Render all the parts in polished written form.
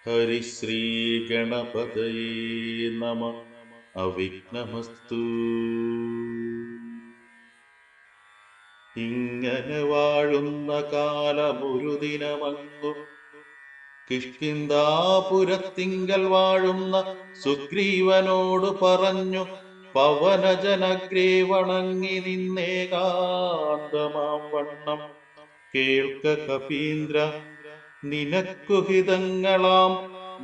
ഹരിശ്രീ ഗണപതയേ നമഃ. അവിഘ്നമസ്തു. ഇങ്ങനെ വാഴുന്ന കാലമൊരു ദിനമങ്ങു കിഷ്കിന്ധാപുരത്തിങ്കൽ വാഴുന്ന സുഗ്രീവനോട് പറഞ്ഞു, പവനജനഗ്രേ വണങ്ങി നിന്നേകാന്തമാം വണ്ണം കേൾക്ക കപീന്ദ്ര, നിനക്കു ഹിതങ്ങളാം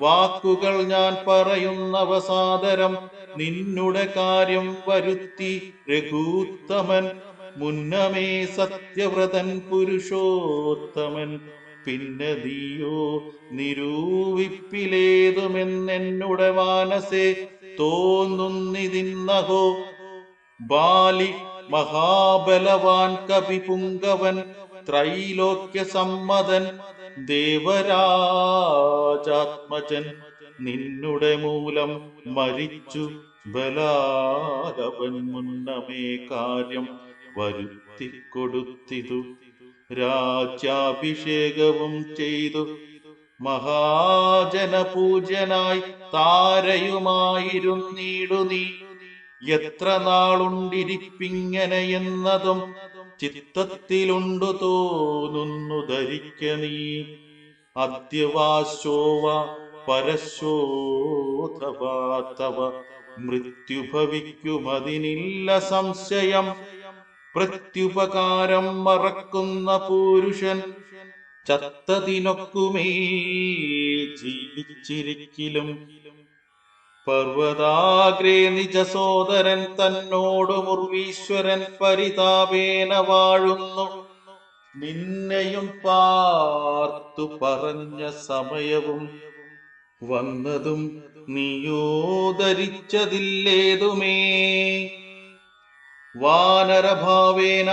വാക്കുകൾ ഞാൻ പറയുന്നവ സാദരം. നിന്നുടെ കാര്യം വരുത്തി രഘൂത്തമൻ, മുന്നമേ സത്യവ്രതൻ പുരുഷോത്തമൻ. പിന്നെ നീയോ നിരൂപിപ്പിലേതുമെന്നെന്നുടെ മാനസേ തോന്നുന്നിതിന്നഹോ. ബാലി മഹാബലവാൻ കവിപുങ്കവൻ, ത്രൈലോക്യ സമ്മതൻ ദേവരാജാത്മജൻ, നിന്നുടെ മൂലം മരിച്ചു ബലാലവൻ. മുന്നമേ കാര്യം വരുത്തിക്കൊടുത്തിതു, രാജ്യാഭിഷേകവും ചെയ്തു മഹാജനപൂജ്യനായി താരയുമായിരുന്നീടു നീ. എത്ര നാളുണ്ടിരിപ്പിങ്ങനെ എന്നതും ചിത്തത്തിലുണ്ടു തോന്നുന്നു ധരിക്ക നീ. അദ്യവാശോവ പരശോധവാതവ മൃത്യുഭവിക്കുമതിനില്ല സംശയം. പ്രത്യുപകാരം മറക്കുന്ന പുരുഷൻ ചത്തതിനൊക്കുമേ ജീവിച്ചിരിക്കലും. പർവതാഗ്രേ നിജ സോദരൻ തന്നോടു മുർവീശ്വരൻ പരിതാപേന വാഴുന്നു. നിന്നെയും പാർത്തു പറഞ്ഞ സമയവും വന്നതും നീയോ ധരിച്ചതില്ലേതുമേ. വാനരഭാവേന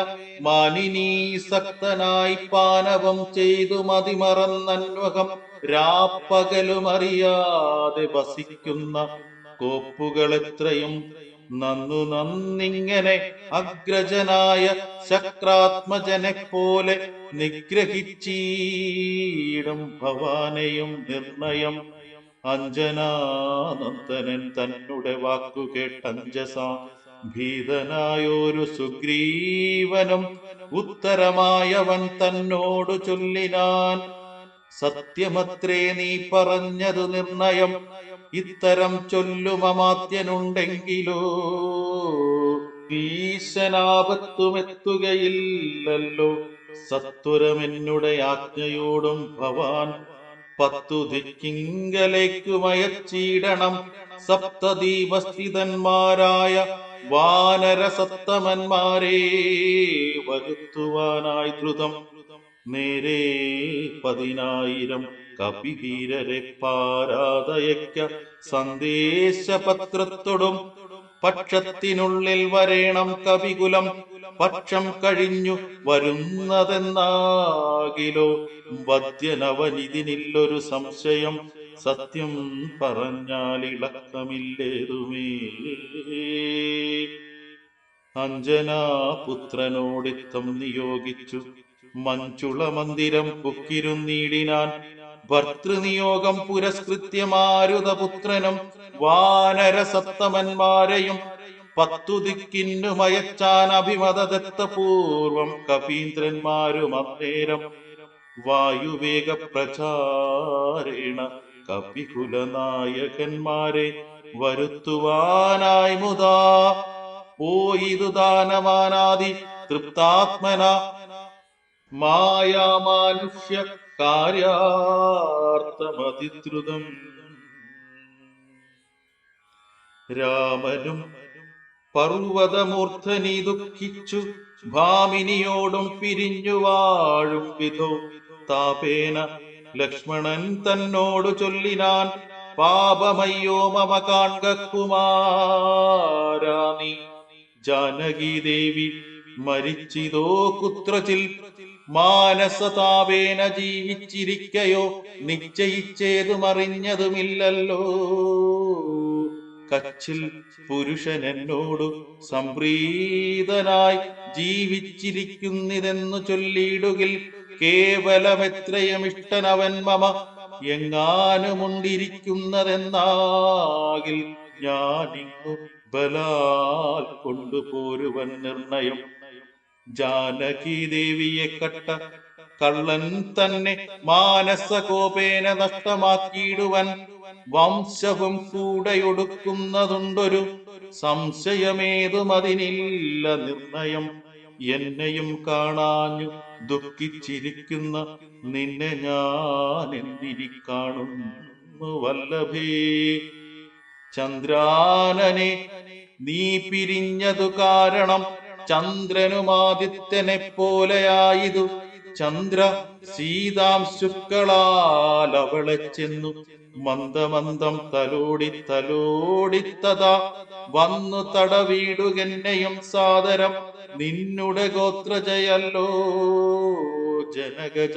മാനിനീസക്തനായി പാനവം ചെയ്തു മതിമറന്നന്വകം രാപ്പകലുമറിയാതെ വസിക്കുന്ന കോപ്പുകളെത്രയും നന്നു നന്നിങ്ങനെ അഗ്രജനായ ശക്രാത്മജനെ പോലെ നിഗ്രഹിച്ചീടും ഭവാനെയും നിർണയം. അഞ്ജനാനന്ദനൻ തന്നുടെ വാക്കു കേട്ടഞ്ജസാ ഭീതനായൊരു സുഗ്രീവനും ഉത്തരമായവൻ തന്നോടു ചൊല്ലിനാൻ, സത്യമത്രേ നീ പറഞ്ഞതു നിർണയം. ഇത്തരം ചൊല്ലുമമാത്യനുണ്ടെങ്കിലോ ഭീഷനാപത്തുമെത്തുകയില്ലല്ലോ. സത്വരമെന്നുടെ ആജ്ഞയോടും ഭവാൻ 10 ദിക്കിങ്കലേക്കുമയച്ചീടണം. സപ്തദീപസ്ഥിതന്മാരായ വാനരസത്തമന്മാരെ വരുത്തുവാനായി ദ്രുതം. നേരെ 10,000 കപിവീരരെ പാരാതയക്ക സന്ദേശപത്രത്തോടും. പക്ഷത്തിനുള്ളിൽ വരേണം കവികുലം, പക്ഷം കഴിഞ്ഞു വരുന്നതെന്നാകിലോ വദ്യനവനിതിനില്ലൊരു സംശയം. സത്യം പറഞ്ഞാൽ ഇളക്കമില്ലേതുമേ. അഞ്ജനാപുത്രനോടിത്തം നിയോഗിച്ചു മഞ്ചുള മന്ദിരം പുക്കിരുന്നീടിനാൻ. ഭർത്തൃനിയോഗം പുരസ്കൃത്യ മാരുതപുത്രനും വാനരസത്തമന്മാരെയും 10 ദിക്കിന്നു മയച്ചാൻ അഭിമതദത്തപൂർവം കപീന്ദ്രന്മാരും അന്നേരം. വായുവേഗ പ്രചാരേണ കപികുലനായകന്മാരെ വരുത്തുവാനായി മുതാ പോയിതു ദാനവാനാദി തൃപ്താത്മന. മായാമാനുഷ്യ കാര്യാർത്ഥമതിദ്രുതം. രാമനും പർവ്വതമൂർധനി ദുഃഖിച്ചു ഭാമിനിയോടും പിരിഞ്ഞു വാഴും വിധോ. താപേന ലക്ഷ്മണൻ തന്നോടു ചൊല്ലിനാൻ, പാപമയ്യോ മമ കാൺക കുമാരാ നീ. ജാനകീദേവി മരിച്ചിതോ കുത്രചിൽ, മാനസതാപേന ജീവിച്ചിരിക്കയോ നിശ്ചയിച്ചേതുമറിഞ്ഞതുമില്ലല്ലോ. കച്ചിൽ പുരുഷൻ എന്നോടു സംപ്രീതനായി ജീവിച്ചിരിക്കുന്നിതെന്നു ചൊല്ലിയിടുകിൽ കേവലമെത്രയും ഇഷ്ടനവൻ മമ എങ്ങാനുമുണ്ടിരിക്കുന്നതെന്നാകിൽ ഞാനിങ്ങു ബലാൽ കൊണ്ടുപോരുവൻ നിർണയം. ജാനകി ദേവിയെ കട്ട കള്ളൻ തന്നെ മാനസകോപേന നഷ്ടമാക്കിയിടുവൻ വംശവും കൂടെയൊടുക്കുന്നതുണ്ടൊരു സംശയമേതും അതിനില്ല നിർണയം. എന്നെയും കാണാഞ്ഞു ദുഃഖിച്ചിരിക്കുന്ന നിന്നെ ഞാൻ എന്തിനി കാണുന്നു വല്ലഭേ. ചന്ദ്രാനനെ നീ പിരിഞ്ഞതു കാരണം ചന്ദ്രനുമാദിത്യനെ പോലെയായതു. ചന്ദ്ര സീതാംശുക്കളാൽ അവളെ ചെന്നു മന്ദമന്ദം തലോടിത്തതാ വന്നു തടവീടുകെന്നെയും സാദരം. നിന്നുടെ ഗോത്രജയല്ലോ ജനകജ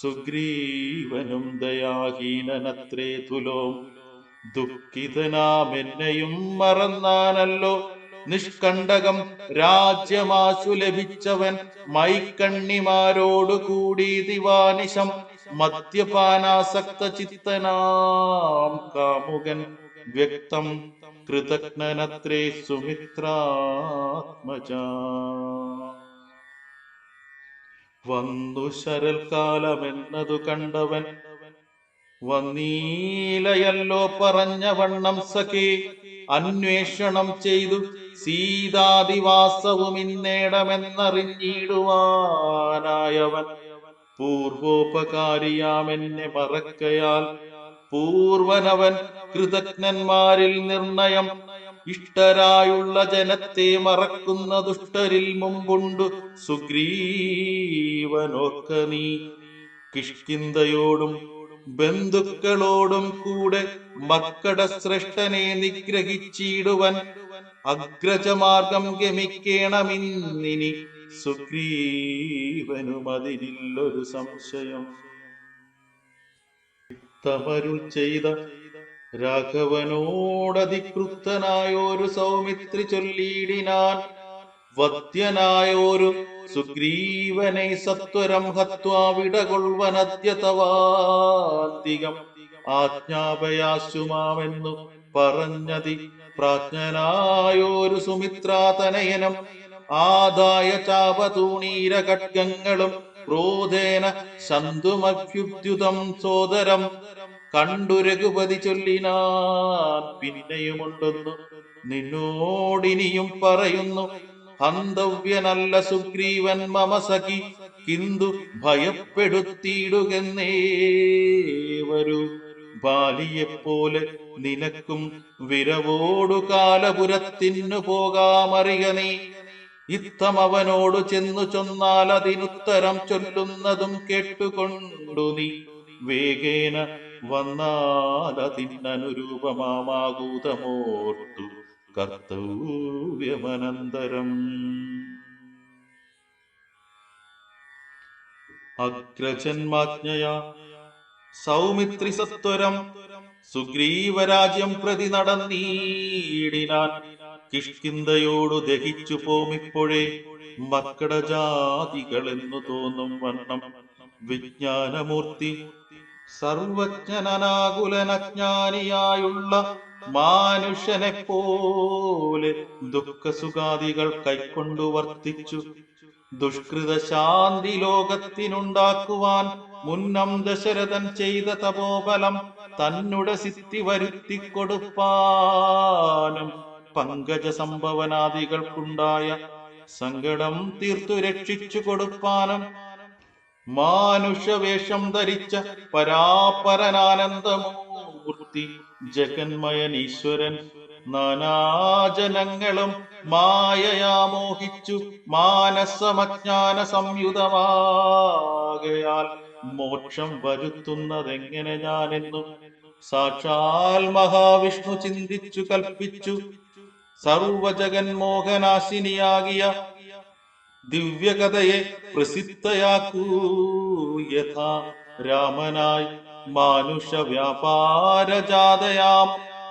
സുഗ്രീവനും ദയാഹീനനത്രേ തുലോം. ദുഃഖിതനാമെന്നെയും മറന്നാനല്ലോ നിഷ്കണ്ടകം രാജ്യമാശു ലഭിച്ചവൻ മൈക്കണ്ണിമാരോടു കൂടി ദിവാനിശം. മദ്യപാനാസക്ത ചിത്തനാം കാമുകൻ വ്യക്തം കൃതജ്ഞനത്രേ സുമിത്രാത്മജ. വന്നു ശരൽക്കാലമെന്നതു കണ്ടവൻ വന്നീലയല്ലോ പറഞ്ഞ വണ്ണം സഖേ. അന്വേഷണം ചെയ്തു സീതാദിവാസവും ഇന്നേടമെന്നറിഞ്ഞിടുവാനായവൻ പൂർവോപകാരിയാമെന്നെ മറക്കയാൽ പൂർവനവൻ കൃതജ്ഞന്മാരിൽ നിർണയം. ഇഷ്ടരായുള്ള ജനത്തെ മറക്കുന്ന ദുഷ്ടരിൽ മുമ്പുണ്ടു സുഗ്രീവനോർക്ക നീ. കിഷ്കിന്ധയോടും ബന്ധുക്കളോടും കൂടെ മക്കട ശ്രേഷ്ഠനെ നിഗ്രഹിച്ചിടുവൻ അഗ്രജമാർഗം ഗമിക്കേണമിന്നിനി സുഗ്രീവനും അതിനില്ലൊരു സംശയം. തമരുൾ ചെയ്ത രാഘവനോടധികൃതനായോരു സൗമിത്രി ചൊല്ലിയിടിനാൻ വദ്യനായോരു സുഗ്രീവനെ സത്വരം ഹത്വാ വിടകൊൾവനദ്യതവാന്തികം. ആജ്ഞാപയാശുമാമെന്നു പറഞ്ഞതി പ്രാജ്ഞനായോരു സുമിത്രാതനയനം ആദായ ചാപതൂണീര ഖഡ്ഗങ്ങളും ക്രോധേന ശന്തുമഭ്യുദ്യുതം സോദരം. കണ്ടു രഘുപതി ചൊല്ലിനാൻ പിന്നെയുമുണ്ടെന്നു നിന്നോടിനിയും പറയുന്നു. ഹന്തവ്യനല്ല സുഗ്രീവൻ മമ സഖി കിന്തു ഭയപ്പെടുത്തിയിടുകെന്നേ വരൂ. ബാലിയെപ്പോലെ നിനക്കും വിരവോടു കാലപുരത്തിനു പോകാമറിയ നീ. ഇത്തം അവനോട് ചെന്നു ചൊന്നാൽ അതിനുത്തരം ചൊല്ലുന്നതും കേട്ടുകൊണ്ടു നീ വേഗേന വന്നാൽ അതിനനുരൂപമാകൂതമോർത്തു കർത്തവ്യമനന്തരം. അഗ്രജന്മാജ്ഞയാ സൗമിത്രി സത്വരം സുഗ്രീവരാജ്യം പ്രതി നടന്നീടിനാൻ. കിഷ്കിന്ധയോടു ദഹിച്ചു പോമിപ്പോഴേ മക്കടജാതികളെന്നു തോന്നും വണ്ണം വിജ്ഞാനമൂർത്തി സർവജ്ഞനാകുലനജ്ഞാനിയായുള്ള മാനുഷനെ പോലെ ദുഃഖസുഖാദികൾ കൈക്കൊണ്ടു വർത്തിച്ചു. ദുഷ്കൃത ശാന്തി ലോകത്തിനുണ്ടാക്കുവാൻ മുന്നം ദശരഥൻ ചെയ്ത തപോബലം തന്നുടെ സിദ്ധി വരുത്തിക്കൊടുപ്പാനും പങ്കജ സംഭവനാദികൾക്കുണ്ടായ സങ്കടം തീർത്തു രക്ഷിച്ചു കൊടുപ്പാനും മാനുഷവേഷം ധരിച്ച പരാപരനാനന്ദമൂർത്തി ജഗന്മയനീശ്വരൻ നാനാജനങ്ങളും മായയാ മോഹിച്ചു മാനസമജ്ഞാന സംയുതമാകയാൽ മോക്ഷം വരുത്തുന്നതെങ്ങനെ ഞാനെന്നു സാക്ഷാൽ മഹാവിഷ്ണു ചിന്തിച്ചു കൽപ്പിച്ചു. സർവജഗന്മോഹനാശിനിയാകിയ ദിവ്യകഥയെ പ്രസിദ്ധയാക്കൂ യഥാ രാമനായി മാനുഷ വ്യാപാരജാതയാം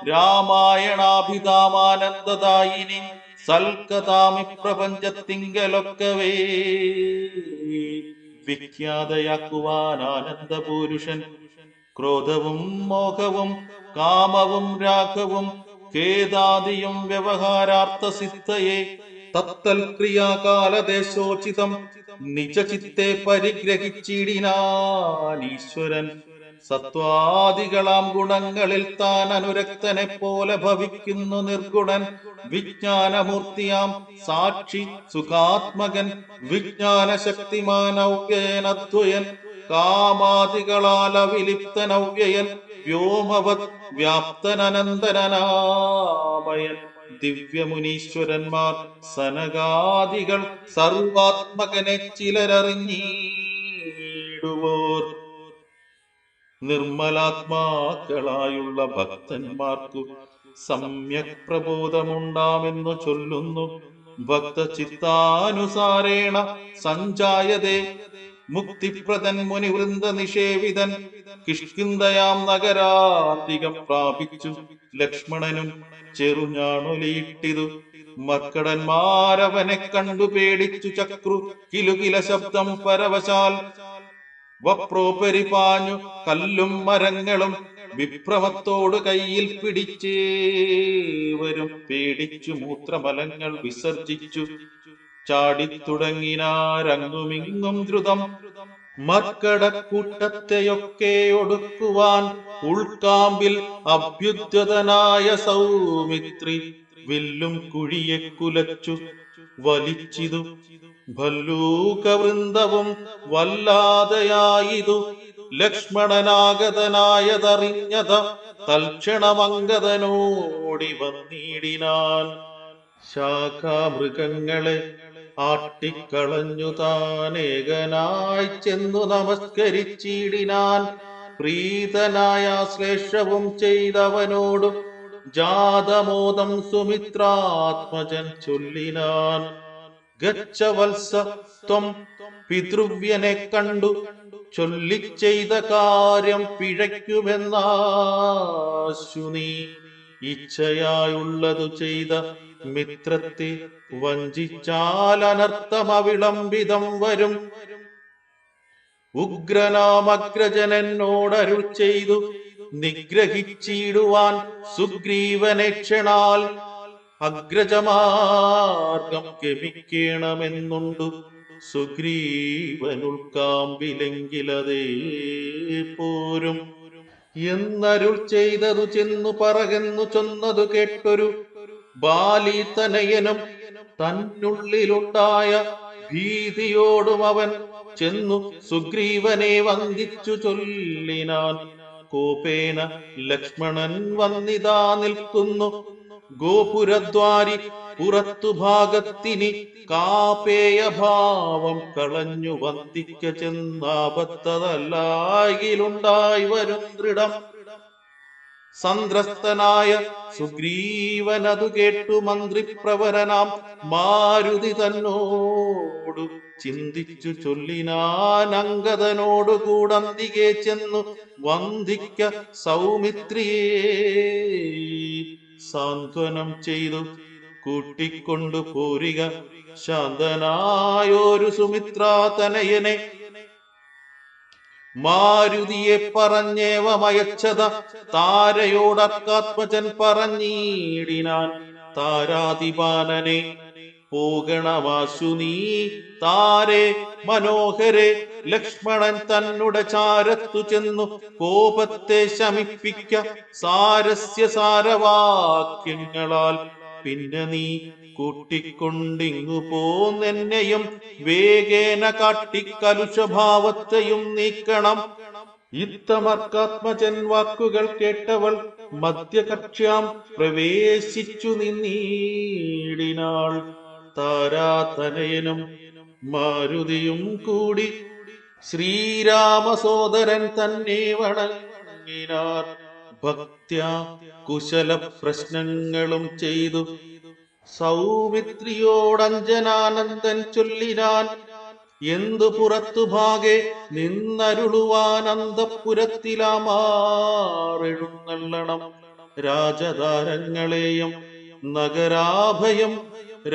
രാമായണാഭിധാമാനന്ദദായിനി സൽക്കഥാമി പ്രപഞ്ചത്തിങ്കലൊക്കവേ വിഖ്യാതയാക്കുവാൻ ആനന്ദപൂരുഷൻ ക്രോധവും മോഹവും കാമവും രാഗവും ഖേദാദിയും വ്യവഹാരാർത്ഥ സിദ്ധയെ തത്തൽ ക്രിയാകാലദേശോചിതം നിജചിത്തെ പരിഗ്രഹിച്ചിടിനാൻ ഈശ്വരൻ. സത്വാദികളാം ഗുണങ്ങളിൽ താൻ അനുരക്തനെ പോലെ ഭവിക്കുന്നു നിർഗുണൻ. വിജ്ഞാനമൂർത്തിയാം സാക്ഷി സുഖാത്മകൻ വിജ്ഞാനശക്തിമാനൗ്യയനദ്വയൻ കാമാദികളാൽ അവിലിപ്തനൗ്യയൻ വ്യോമവത് വ്യാപ്തനനന്തരനാമയൻ. ദിവ്യമുനീശ്വരന്മാർ സനകാദികൾ സർവാത്മകനെ ചിലരറിഞ്ഞിടുവോർ. നിർമ്മലാത്മാക്കളായുള്ള ഭക്തന്മാർക്കു സമ്യക് പ്രബോധമുണ്ടാമെന്നു ചൊല്ലുന്നു. ഭക്തചിത്താനുസാരേണ സഞ്ജായതേ മുക്തിപ്രദൻ മുനിവൃന്ദ നിഷേവിതൻ. കിഷ്കിന്ധയാം നഗരാന്തികം പ്രാപിച്ചു ലക്ഷ്മണനും ചെറുഞാണൊലിയിട്ടിതു. മർക്കടന്മാരവനെ കണ്ടു പേടിച്ചു ചക്രു കിലുകില ശബ്ദം പരവശാൽ. വപ്രോപരിപാഞ്ഞു കല്ലും മരങ്ങളും വിഭ്രമത്തോട് കയ്യിൽ പിടിച്ചേവരും പേടിച്ചു മൂത്രമലങ്ങൾ വിസർജിച്ചു ചാടിത്തുടങ്ങിനാരങ്ങുമിങ്ങും ദ്രുതം. മർക്കടക്കൂട്ടത്തെയൊക്കെ ഒടുക്കുവാൻ ഉൾക്കാമ്പിൽ അഭ്യുദ്യതനായ സൗമിത്രി വില്ലും കുഴിയെ കുലച്ചു വലിച്ചിതു. ഭല്ലൂകവൃന്ദവും വല്ലാതെയായിതു ലക്ഷ്മണനാഗതനായതറിഞ്ഞത തൽക്ഷണമംഗതനോടി വന്നിടിനാൻ. ശാഖാമൃഗങ്ങളെ ആട്ടിക്കളഞ്ഞു താനേകനായി ചെന്നു നമസ്കരിച്ചിടിനാൻ. പ്രീതനായ ശ്ലേഷവും ചെയ്തവനോടു ജാതമോദം സുമിത്രാത്മജൻ ചൊല്ലിനാൻ. ഗച്ഛ വത്സ ത്വം പിതൃവ്യനെ കണ്ടു ചൊല്ലിച്ചെയ്ത കാര്യം പിഴയ്ക്കുമെന്നാശു നീ. ഇച്ഛയായുള്ളതു ചെയ്ത മിത്രത്തെ വഞ്ചിച്ചാൽ അനർത്ഥമവിളംബിതം വരും. ഉഗ്രനാമഗ്രജനോടരുൾ ചെയ്തു നിഗ്രഹിച്ചിടുവാൻ സുഗ്രീവനേക്ഷണാൽ. അഗ്രജമാർഗം ഗമിക്കണമെന്നുണ്ടു സുഗ്രീവനുൾക്കാമ്പിലെങ്കിലതേ പോരും എന്നരുൾ ചെയ്തതു ചെന്നു പറകെന്നു ചൊന്നതു കേട്ടൊരു ബാലിതനയനും തന്നുള്ളിലുണ്ടായ ഭീതിയോടും അവൻ ചെന്നു സുഗ്രീവനെ വന്ദിച്ചു ചൊല്ലിനാൻ. കോപേന ലക്ഷ്മണൻ വന്നിതാ നിൽക്കുന്നു ഗോപുരദ്വാരി പുറത്തു ഭാഗത്തിനി. കാപേയഭാവം കളഞ്ഞു വന്ദിക്ക ചെന്നാപത്തതല്ലായിലുണ്ടായി വരും ദൃഢം. സന്ത്രസ്തനായ സുഗ്രീവനതു കേട്ടു മന്ത്രിപ്രവരനാം മാരുതി തന്നോടു ചിന്തിച്ചു ചൊല്ലിനാൻ. അംഗദനോടു കൂടന്തികെ ചെന്നു വന്ദിക്ക സൗമിത്രിയെ സാന്ത്വനം ചെയ്തു കൂട്ടിക്കൊണ്ടു പോരിക ശാന്തനായൊരു സുമിത്രാതനയനെ. മാരുതിയെ പറഞ്ഞേവമയച്ചത താരയോടർക്കാത്മജൻ പറഞ്ഞിടിനാൻ. താരാതിപാനനെ പോകണമാശു നീ താരേ മനോഹരെ. ലക്ഷ്മണൻ തന്നുടെ ചാരത്തു ചെന്നു കോപത്തെ ശമിപ്പിക്ക സാരസ്യ സാരവാക്യങ്ങളാൽ. പിന്നെ നീ കൂട്ടിക്കൊണ്ടിങ്ങു പോന്നെന്നെയും വേഗേന കാട്ടിക്കലുഷഭാവത്തെയും നീക്കണം. ഇത്തമർക്കാത്മജൻ വാക്കുകൾ കേട്ടവൾ മധ്യകക്ഷ്യാം പ്രവേശിച്ചു നിന്നീടിനാൾ. താരാതനയനും മാരുതിയും കൂടി ശ്രീരാമസോദരൻ തന്നെ വണങ്ങിനാർ. ഭക്ത്യാ കുശല പ്രശ്നങ്ങളും ചെയ്തു സൗമിത്രിയോടഞ്ജനാനന്ദൻ ചൊല്ലിനാൻ. എന്തു പുറത്തു ഭാഗെ നിന്നരുളുവാൻ അന്തഃപുരത്തിലാമാറെഴുന്നള്ളണം. രാജധാരങ്ങളെയും നഗരാഭയം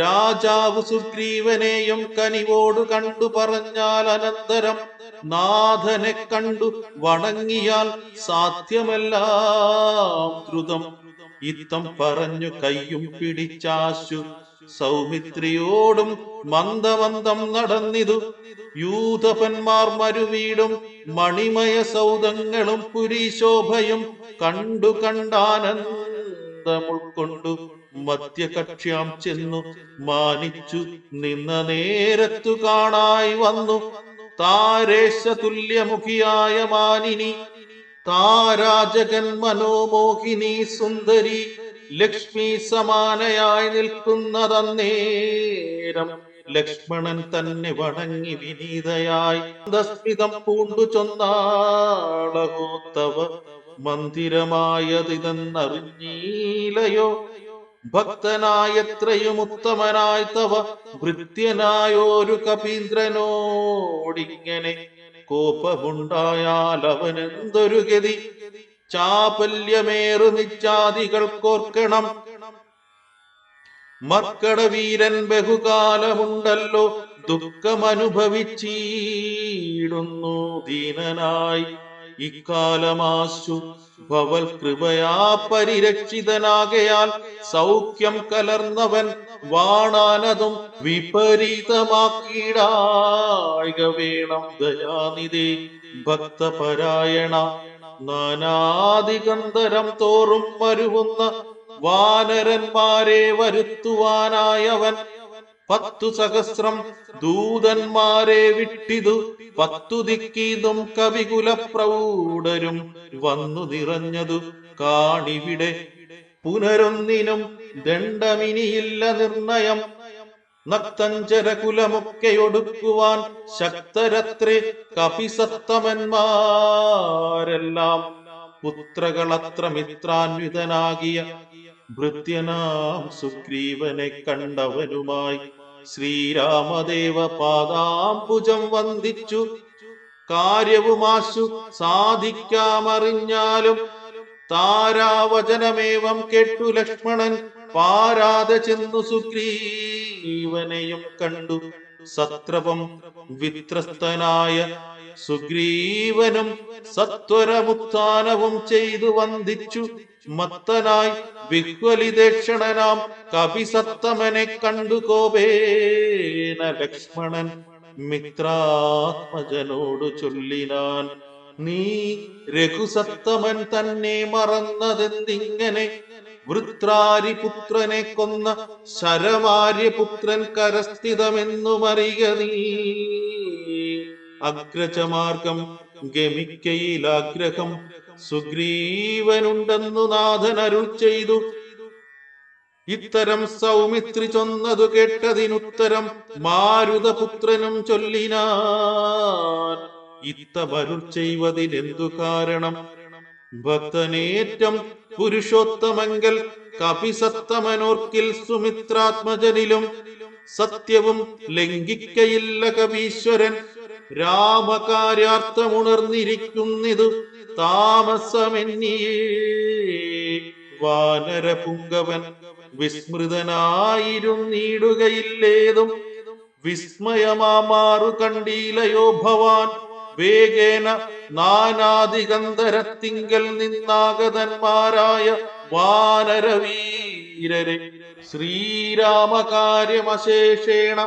രാജാവ് സുഗ്രീവനെയും കനിവോട് കണ്ടു പറഞ്ഞാൽ അനന്തരം നാഥനെ കണ്ടു വണങ്ങിയാൽ സാധ്യമെല്ലാം ദ്രുതം. ഇത്തം പറഞ്ഞു കയ്യും പിടിച്ചാശു സൗമിത്രിയോടും മന്ദമന്ദം നടന്നിതു. യൂതപന്മാർ മരുവീടും മണിമയ സൗധങ്ങളും പുരീശോഭയും കണ്ടു കണ്ടാനന്ദമുൾക്കൊണ്ടു മധ്യകക്ഷ്യാം ചെന്നു മാനിച്ചു നിന്ന നേരത്തു കാണായി വന്നു താരേശ തുല്യമുഖിയായ മാനിനി. താരാജകൻ മനോമോഹിനി സുന്ദരി ലക്ഷ്മി സമാനയായി നിൽക്കുന്നതന്നേരം ലക്ഷ്മണൻ തന്നെ വണങ്ങി വിനീതയായി സ്മിതം പൂണ്ടു ചൊന്നാളകോ തവ മന്ദിരമായതിതെന്നറിഞ്ഞീലയോ. ഭക്തനായത്രയും ഉത്തമനായി തവ ഭൃത്യനായോരു കപീന്ദ്രനോടിങ്ങനെ കോപമുണ്ടായാൽ അവനെന്തൊരു ഗതി. ചാപല്യമേറു നിജാതികൾക്കോർക്കണം മർക്കടവീരൻ ബഹുകാലമുണ്ടല്ലോ ദുഃഖമനുഭവിച്ചിടുന്നു ദീനനായി. ഇക്കാലമാശു ഭവൽ കൃപയാ പരിരക്ഷിതനാകയാൽ സൗഖ്യം കലർന്നവൻ വാണാനതും വിപരീതമാക്കിയിടായിക വേണം ദയാനിധി ഭക്തപരായണ. നാനാദിഗന്ധരം തോറും മരുവുന്ന വാനരന്മാരെ വരുത്തുവാനായവൻ 10 സഹസ്രം ദൂതന്മാരെ വിട്ടിതു. 10 ദിക്കീതും കവികുല പ്രൗഢരും വന്നു നിറഞ്ഞതു കാണിവിടെ. പുനരൊന്നിനും ദണ്ഡമിനിയില്ല നിർണയം. നക്തഞ്ചരകുലമൊക്കെ ഒടുക്കുവാൻ ശക്തരത്രേ കപിസത്തമന്മാരെല്ലാം. പുത്രകളത്ര മിത്രാന്വിതനാകിയ ഭൃത്യനാം സുഗ്രീവനെ കണ്ടവനുമായി ശ്രീരാമദേവ പാദാംബുജം വന്ദിച്ചു. കാര്യവുമാശു സാധിക്കാമറിഞ്ഞാലും താരാവചനമേവം കേട്ടു ലക്ഷ്മണൻ പാരാതെ ചെന്നു സുഗ്രീവനെയും കണ്ടു. സത്രപം വിത്രസ്തനായ സുഗ്രീവനും സത്വരമുത്ഥാനവും ചെയ്തു വന്ദിച്ചു. മത്തനായി വിഹ്വലിതേക്ഷണനാം കപിസത്തമനെ കണ്ടു കോപേന ലക്ഷ്മണൻ മിത്രാത്മജനോടു ചൊല്ലിനാൻ. നീ രഘുസത്തമൻ തന്നെ മറന്നതെന്തിങ്ങനെ? വൃത്രാരിപുത്രനെ കൊന്ന ശരമാര്യപുത്രൻ കരസ്ഥിതമെന്നുമറിയ നീ. അഗ്രജമാർഗം ഗമിക്കയിലാഗ്രഹം സുഗ്രീവനുണ്ടെന്നു നാഥൻ അരുൾ ചെയ്തു. ഇത്തരം സൗമിത്രി ചൊന്നതു കേട്ടതിനുത്തരം മാരുതപുത്രനും ചൊല്ലിനാൻ. ഇത്തമരുൾ ചെയ്വതിനെന്തു കാരണം? ഭക്തനേറ്റം പുരുഷോത്തമങ്കൽ കപിസത്തമനോർക്കിൽ സുമിത്രാത്മജനിലും സത്യവും ലംഘിക്കയില്ല കപീശ്വരൻ. രാമകാര്യാർത്ഥമുണർന്നിരിക്കുന്നിതു താമസമെന്നിയേ. വാനരപുങ്കവൻ വിസ്മൃതനായിരുന്നിടുകയില്ലേതും വിസ്മയമാറു കണ്ടീലയോ ഭവാൻ. വേഗേന നാനാദിഗന്ധരത്തിങ്കൽ നിന്നാഗതന്മാരായ വാനരവീരരെ ശ്രീരാമകാര്യമശേഷേണ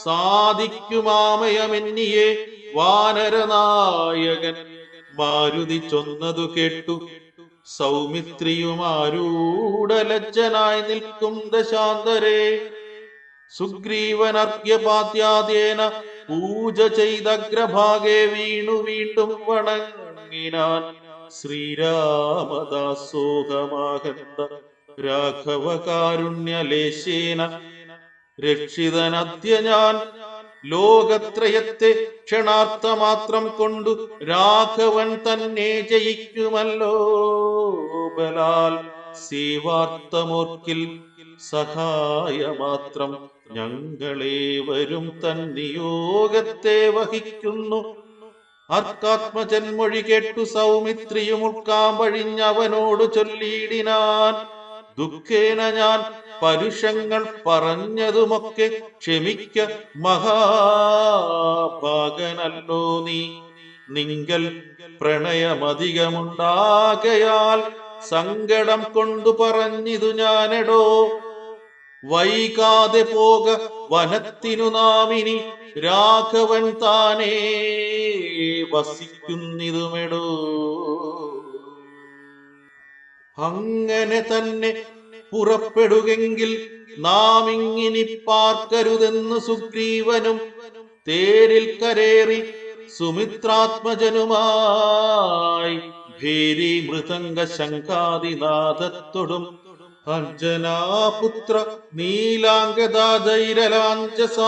സാധിക്കുമാമയമെന്നിയെ. വാനരനായകൻ മാരുതി ചൊന്നതു കേട്ടു സൗമിത്രിയുമാരൂഢലജ്ജനായി നിൽക്കും ദശാന്തരെ. സുഗ്രീവനർഘ്യപാദ്യാദേന പൂജ ചെയ്തഗ്രഭാഗെ വീണു വീണ്ടും വണങ്ങിനാൻ. ശ്രീരാമദാസോഹമാകന്ത രാഘവകാരുണ്യലേശേന രക്ഷിതനദ്യ ഞാൻ. ലോകത്രയത്തെ ക്ഷണാർത്ഥമാത്രം കൊണ്ടു രാഘവൻ തന്നെ ജയിക്കുമല്ലോ. ബലാൽ സേവാർത്ഥമോർക്കിൽ സഹായമാത്രം ഞങ്ങളേവരും തൻ നിയോഗത്തെ വഹിക്കുന്നു. അർക്കാത്മജന്മൊഴി കേട്ടു സൗമിത്രിയും ഉൾക്കാമ്പഴിഞ്ഞവനോട് ചൊല്ലിയിടിനാൻ. ദുഃഖേന ഞാൻ പരുഷങ്ങൾ പറഞ്ഞതുമൊക്കെ ക്ഷമിക്ക മഹാഭാഗനല്ലോ നീ. നിങ്കൽ പ്രണയമധികമുണ്ടാകയാൽ സങ്കടം കൊണ്ടു പറഞ്ഞിതു ഞാനെടോ. വൈകാതെ പോക വനത്തിനു നാമിനി രാഘവൻ താനേ വസിക്കുന്നിതുമെടോ. അങ്ങനെ തന്നെ പുറപ്പെടുകെങ്കിൽ നാം ഇങ്ങിനി പാർക്കരുതെന്ന് സുഗ്രീവനും തേരിൽ കരേറി സുമിത്രാത്മജനുമായി ഭേരി മൃദംഗ ശംഖാദിനാദത്തോടും അഞ്ജനാപുത്ര നീലാംഗദാധൈരലാഞ്ജസ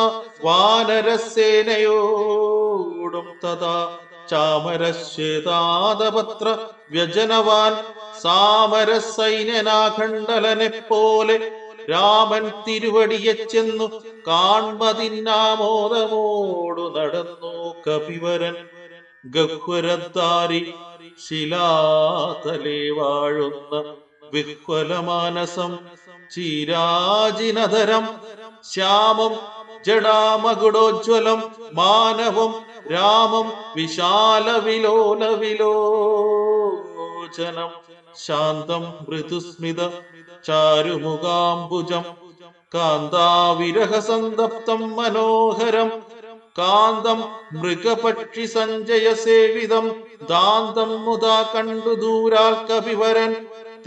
വാനരസേനയോടും തഥാ ചാമരശ്വേതാദപത്ര വ്യജനവാൻ സാമര സൈന്യനാഖണ്ഡലനെ പോലെ രാമൻ തിരുവടിയെ ചെന്നു കാൺമതിന്നാമോദമോടു നടന്നു കപിവരൻ. ഗഹ്വരധാരി ശിലാതലേ വാഴുന്ന വിഹ്വലമാനസം ചീരാജിനധരം ശ്യാമം ജടാമകുടോജ്വലം മാനവം രാമം വിശാല വിലോല വിലോചനം ശാന്തം മൃദുസ്മിത ചാരുമുഖാംബുജം കാന്താവിരഹ സന്തപ്തം മനോഹരം കാന്തം മൃഗപക്ഷി സഞ്ജയ സേവിതം ദാന്തം മുതാ കണ്ടു ദൂരാൽ കപിവരൻ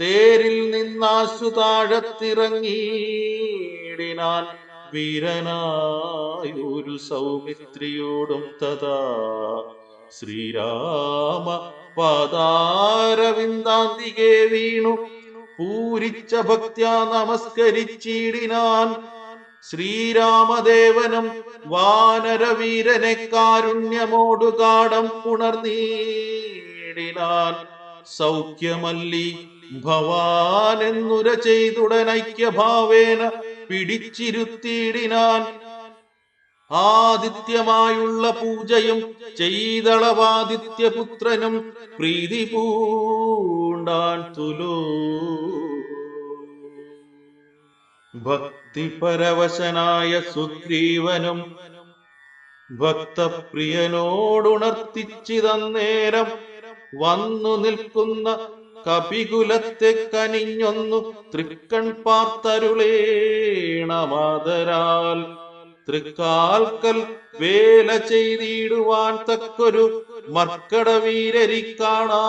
തേരിൽ നിന്നാശു താഴത്തിറങ്ങിയിടിനാൻ. വീരനായൊരു സൗമിത്രിയോടും തഥാ ശ്രീരാമ പാദാരവിന്ദാന്തികെ വീണു പൂരിച്ച ഭക്ത്യാ നമസ്കരിച്ചിടിനാൻ. ശ്രീരാമദേവനും വാനരവീരനെ കാരുണ്യമോടു കാടം പുണർന്നീടിനാൻ. സൗഖ്യമല്ലി ഭവാൻ എന്നുര ചെയ്തുടനൈക്യഭാവേന പിടിച്ചിരുത്തിയിടിനാൻ. ആദിത്യമായുള്ള പൂജയും ചെയ്തളവാദിത്യപുത്രനും പ്രീതി പൂണ്ടാൻ തുലോ. ഭക്തിപരവശനായ സുഗ്രീവനും ഭക്തപ്രിയനോടുണർത്തിച്ചിതന്നേരം വന്നു നിൽക്കുന്ന കപികുലത്തെ കനിഞ്ഞൊന്നു തൃക്കൺ പാർത്തരുളേണമാദരാൽ. തൃക്കാൽക്കൽ വേല ചെയ്തിടുവാൻ തക്കൊരു മർക്കടവീരരി കാണായതൊക്കവേ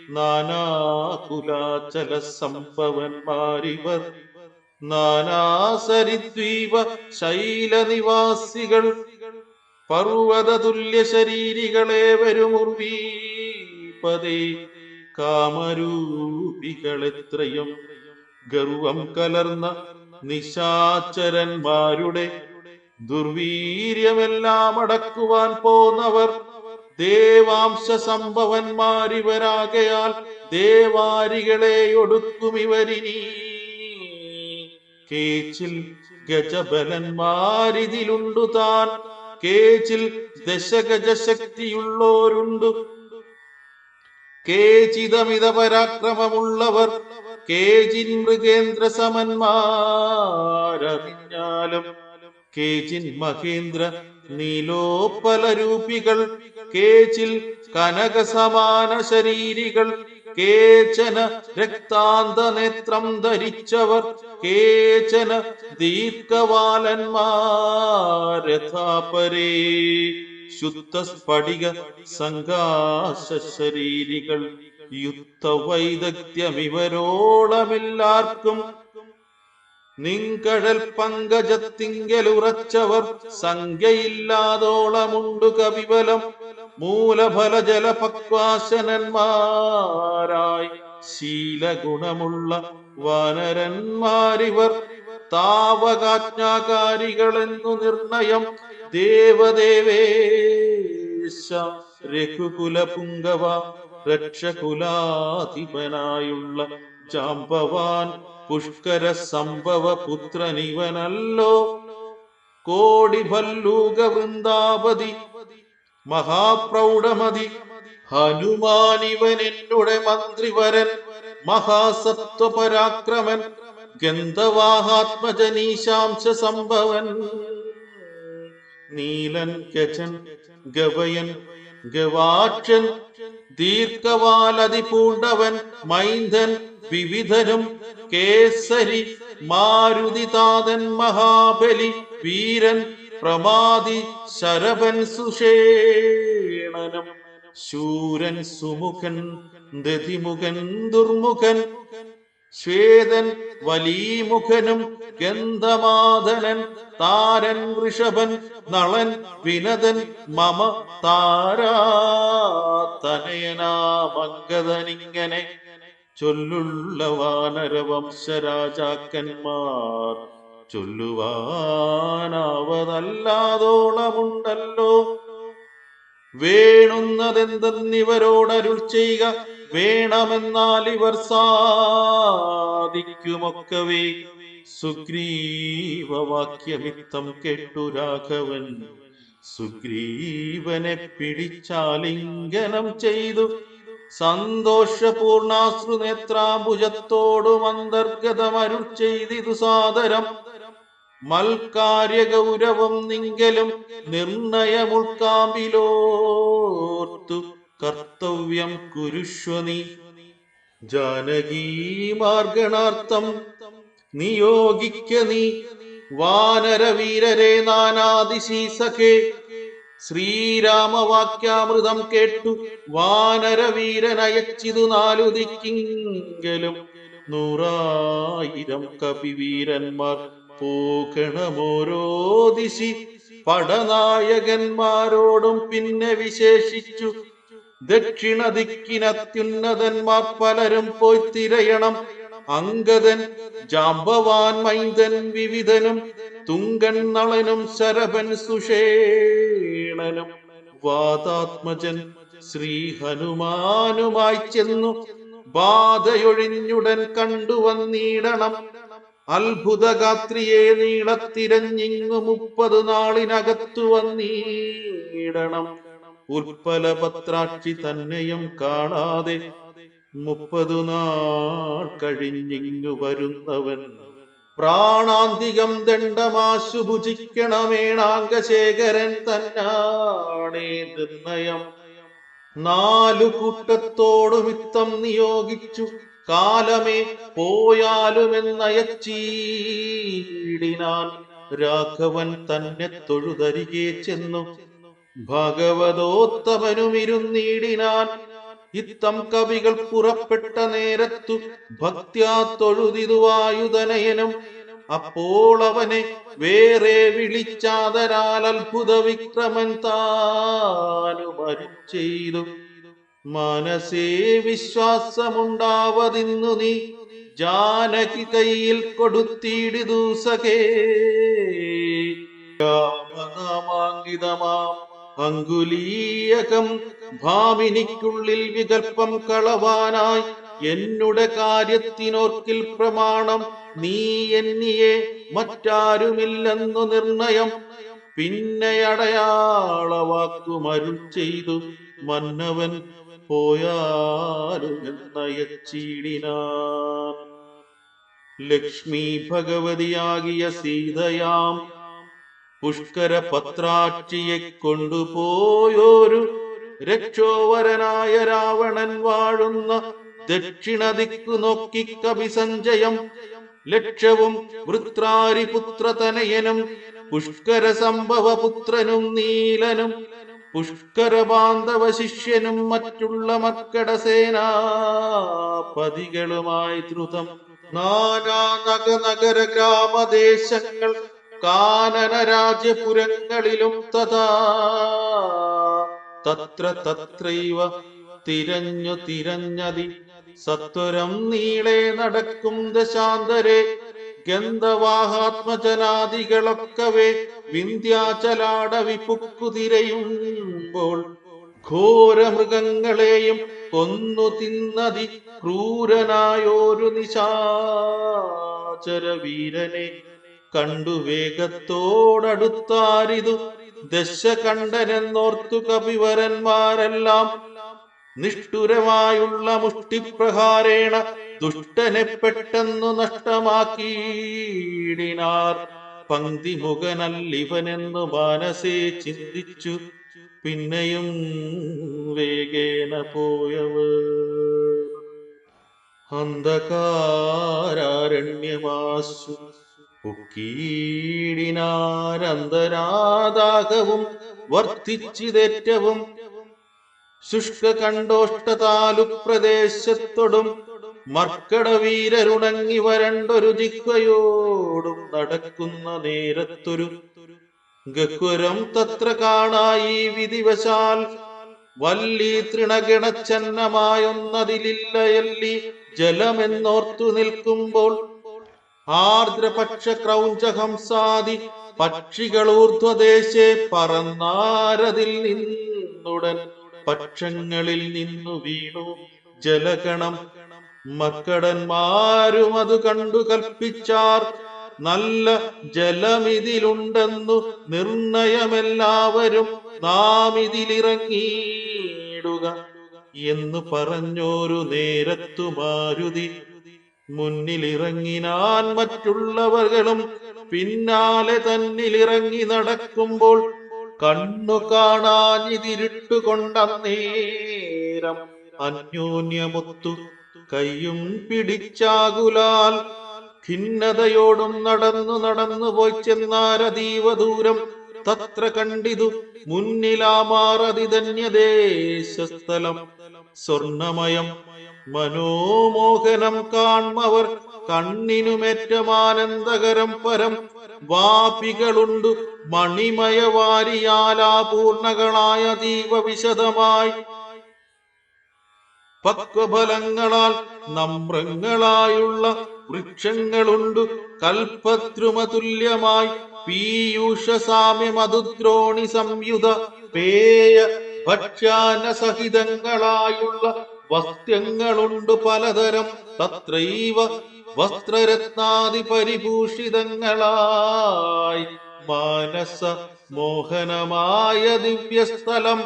നാനാകുലാചല സംഭവന്മാരിവർ നാനാസരിദ്വീപ ശൈലനിവാസികൾ പർവ്വത തുല്യ ശരീരികളേവരുമുർവീപതേ കാമരൂപികളെത്രയും ഗർവം കലർന്ന നിശാചരന്മാരുടെ ദുർവീര്യമെല്ലാം അടക്കുവാൻ പോന്നവർ ദേവാംശ സംഭവന്മാരിവരാകയാൽ ദേവാരികളെ ഒടുക്കും ഇവരിനി. കേച്ചിൽ ഗജബലന്മാരിതിലുണ്ടു താൻ കേച്ചിൽ ദശഗജ ശക്തിയുള്ളോരുണ്ടു. കേചിതമിത പരാക്രമമുള്ളവർ കേചിൻ മൃഗേന്ദ്ര സമന്മാരറിഞ്ഞാലും കേചിൻ മഹേന്ദ്ര നീലോപ്പലരൂപികൾ കേച്ചിൽ കനക സമാന ശരീരികൾ കേചന രക്താന്ത നേത്രം ധരിച്ചവർ കേചന ദീർഘവാലന്മാരഥാപരേ ശുദ്ധ സ്ഫടിക സംഘാശ ശരീരികൾ യുദ്ധവൈദഗ്ധ്യമിവരോളമില്ലാർക്കും. നിങ്കഴൽ പങ്കജത്തിങ്കലുറച്ചവർ സംഖ്യയില്ലാതോളമുണ്ടു കപിബലം മൂലഫല ജലപക്വാശനന്മാരായി ശീലഗുണമുള്ള വാനരന്മാരിവർ താവകാജ്ഞാകാരികളെന്നു നിർണയം. ദേവദേവേശ രഘുകുല പുങ്കവ രക്ഷകുലാധിപനായുള്ള ജാമ്പവാൻ പുഷ്കര സംഭവ പുത്രനിവനല്ലോ. കോടി ഭല്ലൂക വൃന്ദാപതി മഹാപ്രൗഢമതി ഹനുമാനിവൻ എന്നുടെ മന്ത്രിവരൻ മഹാസത്വ പരാക്രമൻ ഗന്ധവാഹാത്മജനീശാംശ സംഭവൻ നീലൻ ഗജൻ ഗവയൻ ഗവാക്ഷൻ ദീർഘവാലതി പൂണ്ടവൻ മൈന്ദൻ വിവിധനും കേസരി മാരുതിതാതൻ മഹാബലി വീരൻ പ്രമാദി ശരഭൻ സുഷേണനം ശൂരൻ സുമുഖൻ ദധിമുഖൻ ദുർമുഖൻ ശ്വേതൻ വലീമുഖനും ഗന്ധമാദനൻ താരൻ വൃഷഭൻ നളൻ വിനതൻ മമ താരാതനയനാമംഗതനിങ്ങനെ ചൊല്ലുള്ള വാനരവംശരാജാക്കന്മാർ ചൊല്ലുവാനാവതല്ലാതോളമുണ്ടല്ലോ. വേണുന്നതെന്തെന്നിവരോടരുൾ ചെയ്യുക, വേണമെന്നാൽ ഇവർ സാധിക്കുമൊക്കവേ. സുഗ്രീവവാക്യമിത്തം കേട്ടു രാഘവൻ സുഗ്രീവനെ പിടിച്ചാലിംഗനം ചെയ്തു സന്തോഷപൂർണാശ്രുനേത്രാംബുജത്തോടും അന്തർഗതമരുൾ ചെയ്തിതു സാദരം. മൽക്കാര്യ ഗൗരവം നിങ്കലും നിർണയമുൾക്കാമ്പിലോർത്തു കർത്തവ്യം കുരുഷ്വനി. ജാനകീ മാർഗണാർത്ഥം നിയോഗിക്ക നീ വാനരവീരരെ നാനാദിശീസഖേ. ശ്രീരാമവാക്യാമൃതം കേട്ടു വാനരവീരനയച്ചിതു നാലു ദിക്കിങ്കലും 100,000 കപിവീരന്മാർ പോകണമോരോ ദിശി. പടനായകന്മാരോടും പിന്നെ വിശേഷിച്ചു ദക്ഷിണ ദിക്കിനത്യുന്നതന്മാർ പലരും പോയി തിരയണം. അംഗദൻ ജാംബവാൻ മൈന്ദൻ വിവിധനും തുങ്കൻ നളനും ശരഭൻ സുഷേണനും വാതാത്മജൻ ശ്രീ ഹനുമാനുമായി ചെന്നു ബാധയൊഴിഞ്ഞുടൻ കണ്ടുവന്നിടണം. അത്ഭുതഗാത്രിയെ നീളത്തിരഞ്ഞിങ്ങു 30 നാളിനകത്തു വന്നിടണം. ഉൽപ്പലപത്രാക്ഷി തന്നെയും കാണാതെ 30 നാൾ കഴിഞ്ഞിങ്ങു വരുന്നവൻ പ്രാണാന്തികം ദണ്ഡമാശു ഭുജിക്കണമേണാംഗശേഖരൻ തന്നാണേ നിർണയം. 4 കൂട്ടത്തോടുമിത്തം നിയോഗിച്ചു കാലമേ പോയാലുമെന്നയച്ചീടിനാൻ. രാഘവൻ തന്നെ തൊഴുതരികെ ചെന്നു ഭഗവതോത്തമനുമിരുന്നീടിനാൻ. ഇത്തം കവികൾ പുറപ്പെട്ട നേരത്തു ഭക്ത്യാ തൊഴുതിതു വായുധനയനും. അപ്പോൾ അവനെ വേറെ വിളിച്ചാതരാൽ അത്ഭുത വിക്രമൻ താനുമരുൾ ചെയ്തു. മനസ്സേ വിശ്വാസമുണ്ടാവതിന്നു നീ ജാനകി കയ്യിൽ കൊടുത്തിടിതു സഖേ. രാമനാമാങ്കിതമാം അങ്കുലീയകം ഭാമിനിക്കുള്ളിൽ വികൽപ്പം കളവാനായി എന്നുടെ കാര്യത്തിനോർക്കിൽ പ്രമാണം നീ എന്നിയെ മറ്റാരുമില്ലെന്നു നിർണയം. പിന്നെ അടയാളവാക്കുമരുൾ ചെയ്തു മന്നവൻ പോയാലുമെന്നയച്ചിടിനാൻ. ലക്ഷ്മി ഭഗവതിയാകിയ സീതയാം പുഷ്കര പത്രാക്ഷിയെ കൊണ്ടുപോയോരു രക്ഷോവരനായ രാവണൻ വാഴുന്ന ദക്ഷിണ ദിക്കു നോക്കി കവിസഞ്ജയം. ലക്ഷവും വൃത്രാരിപുത്രതനയനും പുഷ്കര സംഭവ പുത്രനും നീലനും പുഷ്കര ബാന്ധവ ശിഷ്യനും മറ്റുള്ള മർക്കടസേനാപതികളുമായി ദ്രുതം നാനാ നഗര ഗ്രാമദേശങ്ങൾ കാനന രാജ്യപുരങ്ങളിലും തഥാ തത്രൈവ തിരഞ്ഞതി സത്വരം നീളെ നടക്കും ദശാന്തരെ. ഗന്ധവാഹാത്മജനാദികളൊക്കവേ വിന്ധ്യാചലാടവി പുക്കുതിരയുമ്പോൾ ഘോരമൃഗങ്ങളെയും കൊന്നു തിന്നതി ക്രൂരനായോരു നിശാചര വീരനെ കണ്ടു വേഗത്തോടടുത്താരിതു ദശകണ്ഠനെന്നോർത്തു കപിവരന്മാരെല്ലാം. നിഷ്ഠുരമായുള്ള മുഷ്ടിപ്രഹാരേണ ദുഷ്ടനെ പെട്ടെന്നു നഷ്ടമാക്കിയിടിനാർ. പങ്ക്തിമുഖനല്ലിവനെന്നു മാനസേ ചിന്തിച്ചു പിന്നെയും വേഗേന പോയവർ. അന്ധകാരണ്യമാശു പൊക്കീടിനാരന്തരാദാഹവും വർദ്ധിച്ചിതേറ്റവും. ശുഷ്കകണ്ഠോഷ്ടതാലു പ്രദേശത്തൊടും മർക്കടവീരരുണങ്ങി വരണ്ടൊരു ജിഹ്വയോടും നടക്കുന്ന നേരത്തൊരു ഗഹ്വരം തത്ര കാണായി വിധിവശാൽ. വല്ലി തൃണഗണച്ചന്നമായൊന്നതിലില്ലയല്ലി ജലമെന്നോർത്തു നിൽക്കുമ്പോൾ ആർദ്രപക്ഷ ക്രൗഞ്ചഹംസാദി പക്ഷികളൂർധ്വദേശേ പറന്നാരതിൽ നിന്നുടൻ പക്ഷങ്ങളിൽ നിന്നു വീണു ജലഗണം. മർക്കടന്മാരും അത് കണ്ടു കൽപ്പിച്ചാർ, നല്ല ജലമിതിലുണ്ടെന്നു നിർണയമെല്ലാവരും നാം ഇതിലിറങ്ങിയിടുക എന്ന് പറഞ്ഞോരു നേരത്തു മാരുതി മുന്നിലിറങ്ങിനാൻ. മറ്റുള്ളവர்களுം പിന്നാലെ തന്നിലിറങ്ങി നടക്കുമ്പോൾ കണ്ണു കാണാഞ്ഞിതിരുട്ടുകൊണ്ടന്നേരം അന്യോന്യമൊത്തു കയ്യും പിടിച്ചാകുലാൽ ഖിന്നതയോടും നടന്നു പോയി ചെന്നാരതീവ ദൂരം. തത്ര കണ്ടിതു മുന്നിലാമാറതിധന്യദേശസ്ഥലം. സ്വർണമയം മനോമോഹനം കാൺമവർ കണ്ണിനുമേറ്റമാനന്ദകരം പരം. വാപികളുണ്ടു മണിമയവാരിയാലാപൂർണകളായ ദീപവിശദമായി. പക്വഫലങ്ങളാൽ നമ്രങ്ങളായുള്ള വൃക്ഷങ്ങളുണ്ടു കൽപദ്രുമതുല്യമായി. പീയൂഷ സാമ്യമധുദ്രോണി സംയുത പേയ ഭക്ഷ്യാന സഹിതങ്ങളായുള്ള വസ്ത്യങ്ങളുണ്ടു പലതരം. തത്രൈവ വസ്ത്രരത്നാദി പരിഭൂഷിതങ്ങളായി മാനസ മോഹനമായ ദിവ്യസ്ഥലം.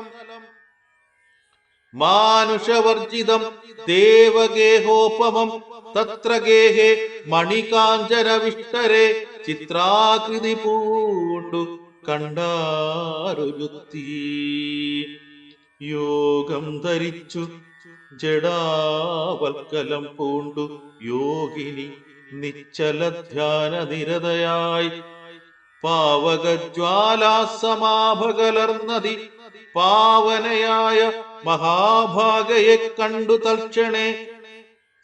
മാനുഷവർജിതം ദേവഗേഹോപമം തത്ര ഗേഹേ മണികാഞ്ചനവിഷ്ടരെ ചിത്രാകൃതി പൂണ്ടു കണ്ടാരുത്തി. യോഗം ധരിച്ചു ജഡാവൽക്കലം പൂണ്ടു യോഗിനി നിശ്ചല ധ്യാന നിരതയായി. പാവകജ്വാലാസമാഭകലർന്നതി പാവനയായ മഹാഭാഗയെ കണ്ടു തൽക്ഷണേ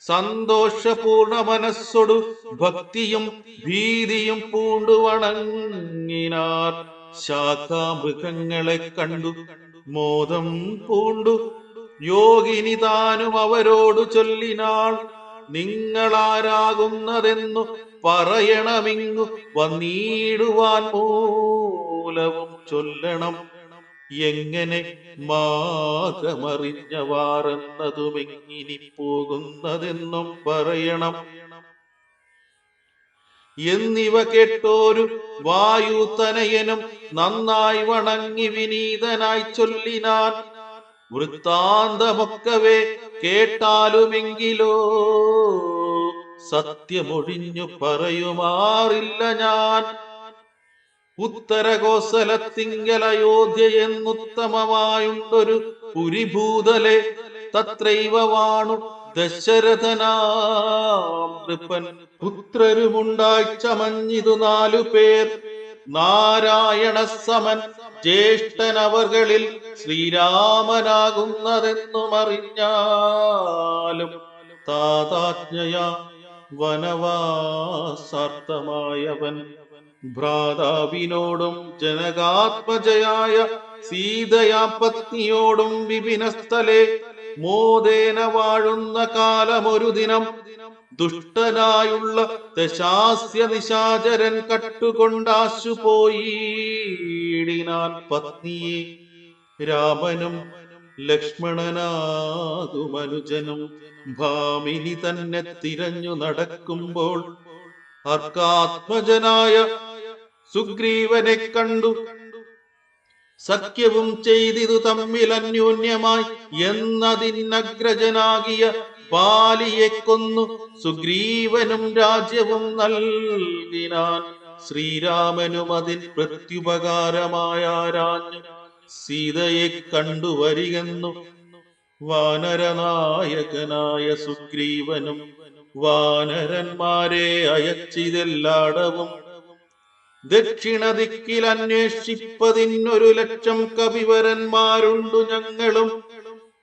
സന്തോഷപൂർണ മനസ്സൊടു ഭക്തിയും ഭീതിയും പൂണ്ടു വണങ്ങിനാർ. ശാഖാമൃഗങ്ങളെ കണ്ടു മോദം പൂണ്ടു യോഗിനി താനും അവരോടു ചൊല്ലിനാൾ. നിങ്ങളാരാകുന്നതെന്നു പറയണമിങ്ങു വന്നിടുവാൻ മൂലവും ചൊല്ലണം. എങ്ങനെ മാർഗമറിഞ്ഞവാറെന്നതുമെങ്ങിനി പോകുന്നതെന്നും പറയണം എന്നിവ കേട്ടോരു വായുതനയനും നന്നായി വണങ്ങി വിനീതനായി ചൊല്ലിനാൻ. വൃത്താന്തമൊക്കവേ കേട്ടാലുമെങ്കിലോ സത്യമൊഴിഞ്ഞു പറയുമാറില്ല ഞാൻ. ഉത്തരകോസലത്തിങ്കൽ അയോധ്യ എന്നുത്തമമായുണ്ടൊരു പുരിഭൂതലെ. തത്രൈവ വാണു ദശരഥനാം നൃപൻ. പുത്രരുമുണ്ടായി ചമഞ്ഞിതു 4 പേർ. നാരായണ സമൻ ജ്യേഷ്ഠനവർകളിൽ ശ്രീരാമനാകുന്നതെന്നും അറിഞ്ഞാലും താതാജ്ഞയാ വനവാസാർത്ഥമായവൻ ഭ്രാതാവിനോടും ജനകാത്മജയായ സീതയാ പത്നിയോടും വിപിനസ്ഥലെ മോദേന വാഴുന്ന കാലമൊരു ദിനം ദുഷ്ടനായുള്ള ദശാസ്യ നിശാചരൻ കട്ടുകൊണ്ടാശു പോയിടിനാൻ പത്നിയെ. രാമനും ലക്ഷ്മണനാകുമനുജനും ഭാമിനി തന്നെ തിരഞ്ഞു നടക്കുമ്പോൾ അർക്കാത്മജനായ സുഗ്രീവനെ കണ്ടു സഖ്യവും ചെയ്തിതു തമ്മിൽ അന്യോന്യമായി എന്നതിനഗ്രജനാകിയ ബാലിയെ കൊന്നു സുഗ്രീവനും രാജ്യവും നൽകിനാൻ. ശ്രീരാമനും അതിൽ പ്രത്യുപകാരമായാരാഞ്ഞു സീതയെ കണ്ടുവരികെന്നു വാനരനായകനായ സുഗ്രീവനും വാനരന്മാരെ അയച്ചിതെല്ലാടവും. ദക്ഷിണ ദിക്കിൽ അന്വേഷിപ്പതിനൊരു ലക്ഷം കവിവരന്മാരുണ്ടു ഞങ്ങളും.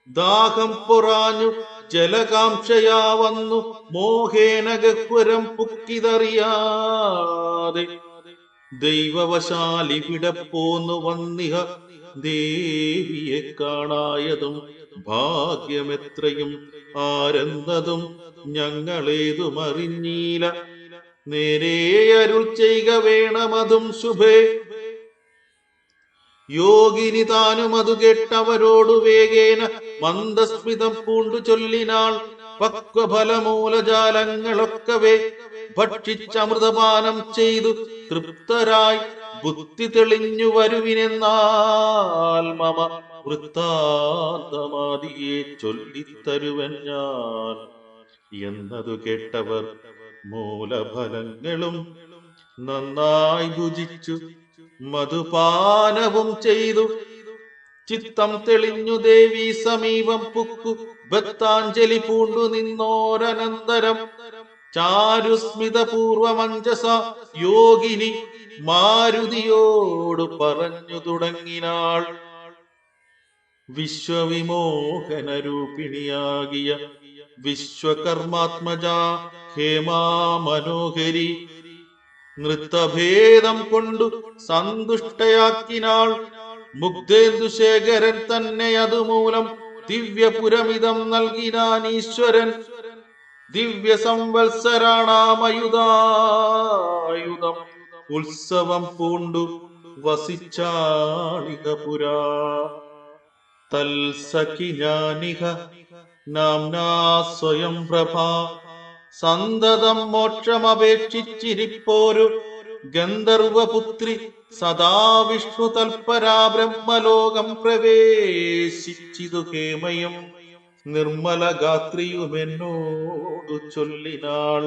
ദാഹം പൊറാഞ്ഞു ജലകാംക്ഷയാ വന്നു മോഹേന ഗഹ്വരം പുക്കിതറിയാതെ ദൈവവശാൽ ഇവിടെ പോന്നു വന്നിഹ ദേവിയെ കാണായതും ഭാഗ്യമെത്രയും ആരെന്നതും ഞങ്ങളേതും അറിഞ്ഞീല. നേരെ അരുൾ ചെയ്യുക വേണമതും ശുഭേ. യോഗിനി താനും അതു കേട്ടവരോടു വേഗേന മന്ദസ്മിതം പൂണ്ടു ചൊല്ലിനാൾ. പക്വഫലമൂലജാലങ്ങളൊക്കവേ ഭക്ഷിച്ചമൃതപാനം ചെയ്തു തൃപ്തരായി ബുദ്ധി തെളിഞ്ഞു വരുവിനെന്നാൽ മമ വൃത്താന്തമാദിയെ ചൊല്ലിത്തരുവൻ ഞാൻ. എന്നതു കേട്ടവർ മൂലഫലങ്ങളും നന്നായി ഭുജിച്ചു മധുപാനവും ചെയ്തു ചിത്തം തെളിഞ്ഞു ദേവി സമീപം പുക്കു ഭക്താഞ്ജലി പൂണ്ടു നിന്നോരനന്തരം ചാരുസ്മിത പൂർവമഞ്ജസ യോഗിനി മാരുതിയോട് പറഞ്ഞു തുടങ്ങിനാൾ. വിശ്വവിമോഹനരൂപിണിയാകിയ വിശ്വകർമാത്മജ ഹേമാ മനോഹരി നൃത്തഭേദം കൊണ്ടു സന്തുഷ്ടയാക്കിനാൾ. മുഗ്ധേന്ദുശേഖരൻ തന്നെ അതുമൂലം ദിവ്യപുരമിതം നൽകിനാൻ ഈശ്വരൻ. ദിവ്യ സംവത്സരാണാമയുധായുധം ഉത്സവം പൂണ്ടു വസിച്ചാളിക പുരാ. തൽസഖി ജ്ഞാനിഹ നാംനാ സ്വയം പ്രഭാ സന്തതം മോക്ഷമപേക്ഷിച്ചിരിപ്പോരു ഗന്ധർവപുത്രി സദാ വിഷ്ണു തൽപരാ ബ്രഹ്മലോകം പ്രവേശിച്ചിതു ഹേമയും നിർമ്മല ഗാത്രിയുമെന്നോടു ചൊല്ലിനാൾ.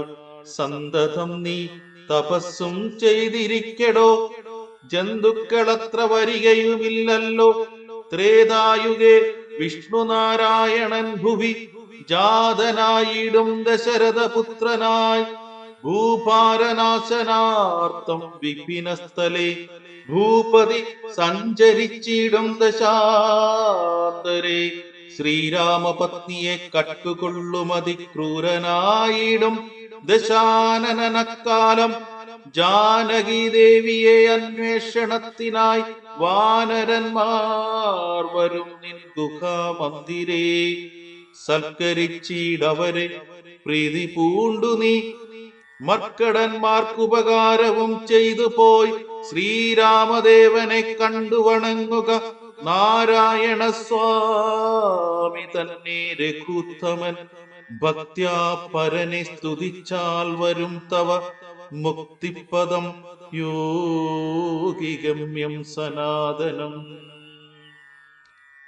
സന്തതം നീ തപസ്സും ചെയ്തിരിക്കടോ ജന്തുക്കളത്ര വരികയുമില്ലല്ലോ. ത്രേതായുഗേ വിഷ്ണുനാരായണൻ ഭുവി ജാതനായിടും ദശരഥപുത്രനായി ഭൂപാരനാശനാർത്ഥം വിപിനസ്ഥലേ ഭൂപതി സഞ്ചരിച്ചിടും ദശാന്തരേ. ശ്രീരാമപത്നിയെ കട്ടുകൊള്ളുമതിക്രൂരനായിടും ദശാനനക്കാലം ജാനകി ദേവിയെ അന്വേഷണത്തിനായി വാനരന്മാർ വരും നിൻ ഗുഹാമന്ദിരേ. സൽക്കരിച്ചിടവരെ പ്രീതി പൂണ്ടു നീ മർക്കടന്മാർക്കുപകാരവും ചെയ്തു പോയി ശ്രീരാമദേവനെ കണ്ടു വണങ്ങുക. നാരായണ സ്വാമി തന്നെ രഘുത്തമൻ ഭക്ത്യാ പരനെ സ്തുതിച്ചാൽ വരും തവ മുക്തിപദം യോഗിഗമ്യം സനാതനം.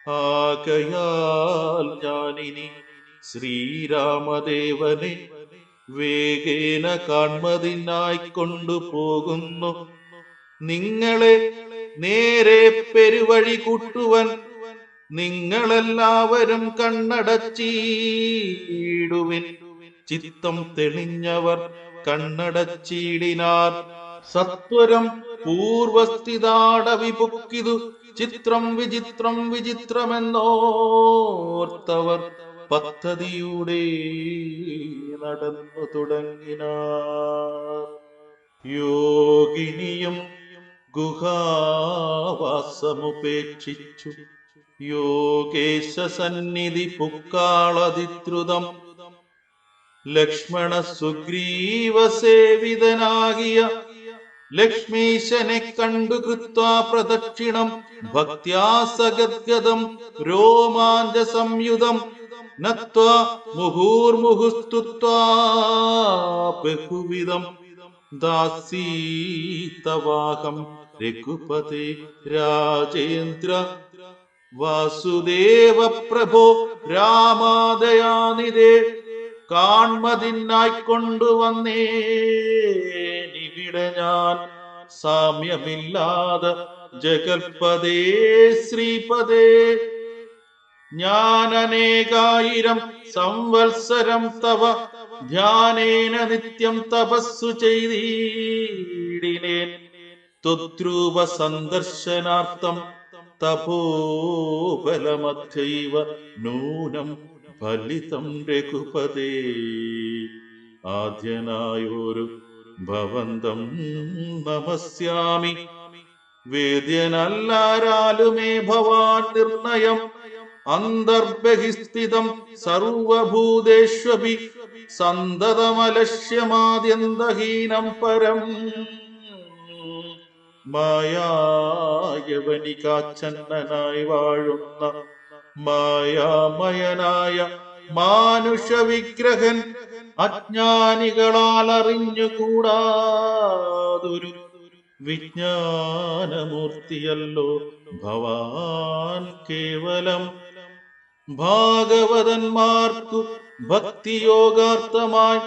ആകയാൽ ഞാനിനി ശ്രീരാമദേവനെ വേഗേന കാൺമതിനായി കൊണ്ടുപോകുന്നു. നിങ്ങളെ നേരെ പെരുവഴി കൂട്ടുവൻ നിങ്ങളെല്ലാവരും കണ്ണടച്ചിടുവിൻ. ചിത്തം തെളിഞ്ഞവർ കണ്ണടച്ചിടിനാർ. സത്വരം പൂർവസ്ഥിതാടവി പൊക്കിതു ചിത്രം വിചിത്രം വിചിത്രമെന്നോർത്തവർ പദ്ധതിയുടെ നടന്നു തുടങ്ങിനാർ. യോഗിനിയും ഗുഹാവാസമുപേക്ഷിച്ചു യോഗേശ സന്നിധി പുക്കാളതിദ്രുതം. ലക്ഷ്മണ സുഗ്രീവ സേവിതനാകിയ ലക്ഷ്മീശനെ കണ്ടു കൃത്വാ പ്രദക്ഷിണം ഭക്ത്യാ സഗദ്ഗദം രോമാഞ്ച സംയുതം നത്വാ മുഹുർമുഹുസ്തുത്വാ ബഹുവിധം ദാസീതവാഹം രഘുപതി രാജേന്ദ്ര വാസുദേവ പ്രഭോ രാമദയാനിധേ കാൺമതിനായി കൊണ്ടുവന്നേനിവിടെ ഞാൻ സാമ്യമില്ലാതെ ജഗൽപദേ ശ്രീപദേ. ഞാൻ അനേകായിരം സംവത്സരം തവ ധ്യാനേന നിത്യം തപസ്സു ചെയ്തിടിനേൻ ത്വദ്രൂപ സന്ദർശനാർത്ഥം തപോബലമധ്യൈവ നൂനം ഫലിതം രഘുപതേ. ആദ്യനായൊരു ഭവന്തം നമസ്യാമി വേദ്യനല്ലാരാലുമേ ഭവാൻ നിർണയം അന്തർബഹിസ്ഥിതം സർവഭൂതേഷ്വപി സന്തതമലക്ഷ്യമാദ്യന്തഹീനം പരം. മായായവനികാച്ഛന്നനായി വാഴുന്ന മായാമയനായ മാനുഷവിഗ്രഹൻ അജ്ഞാനികളാൽ അറിഞ്ഞുകൂടാതൊരു വിജ്ഞാനമൂർത്തിയല്ലോ ഭവാൻ കേവലം. ഭാഗവതന്മാർക്കു ഭക്തിയോഗാർത്ഥമായി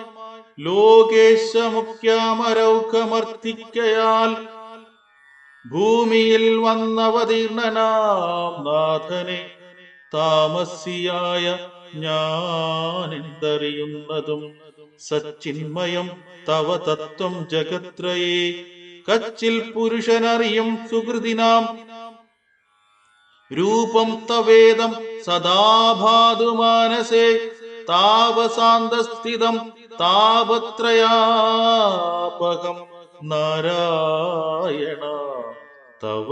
ലോകേശമുഖ്യാമരൗഖമർത്തിക്കയാൽ ഭൂമിയിൽ വന്നവതീർണനാം നാഥനെ താമസിയായ ഞാനെന്തറിയുന്നതും സച്ചിന്മയം തവ തത്വം ജഗത്രയേ. കച്ചിൽ പുരുഷനറിയും സുഹൃതിനാം രൂപം തവേദം സദാഭാതു മാനസേ താപസാന്തസ്ഥിതം താപത്രയാപകം നാരായണ തവ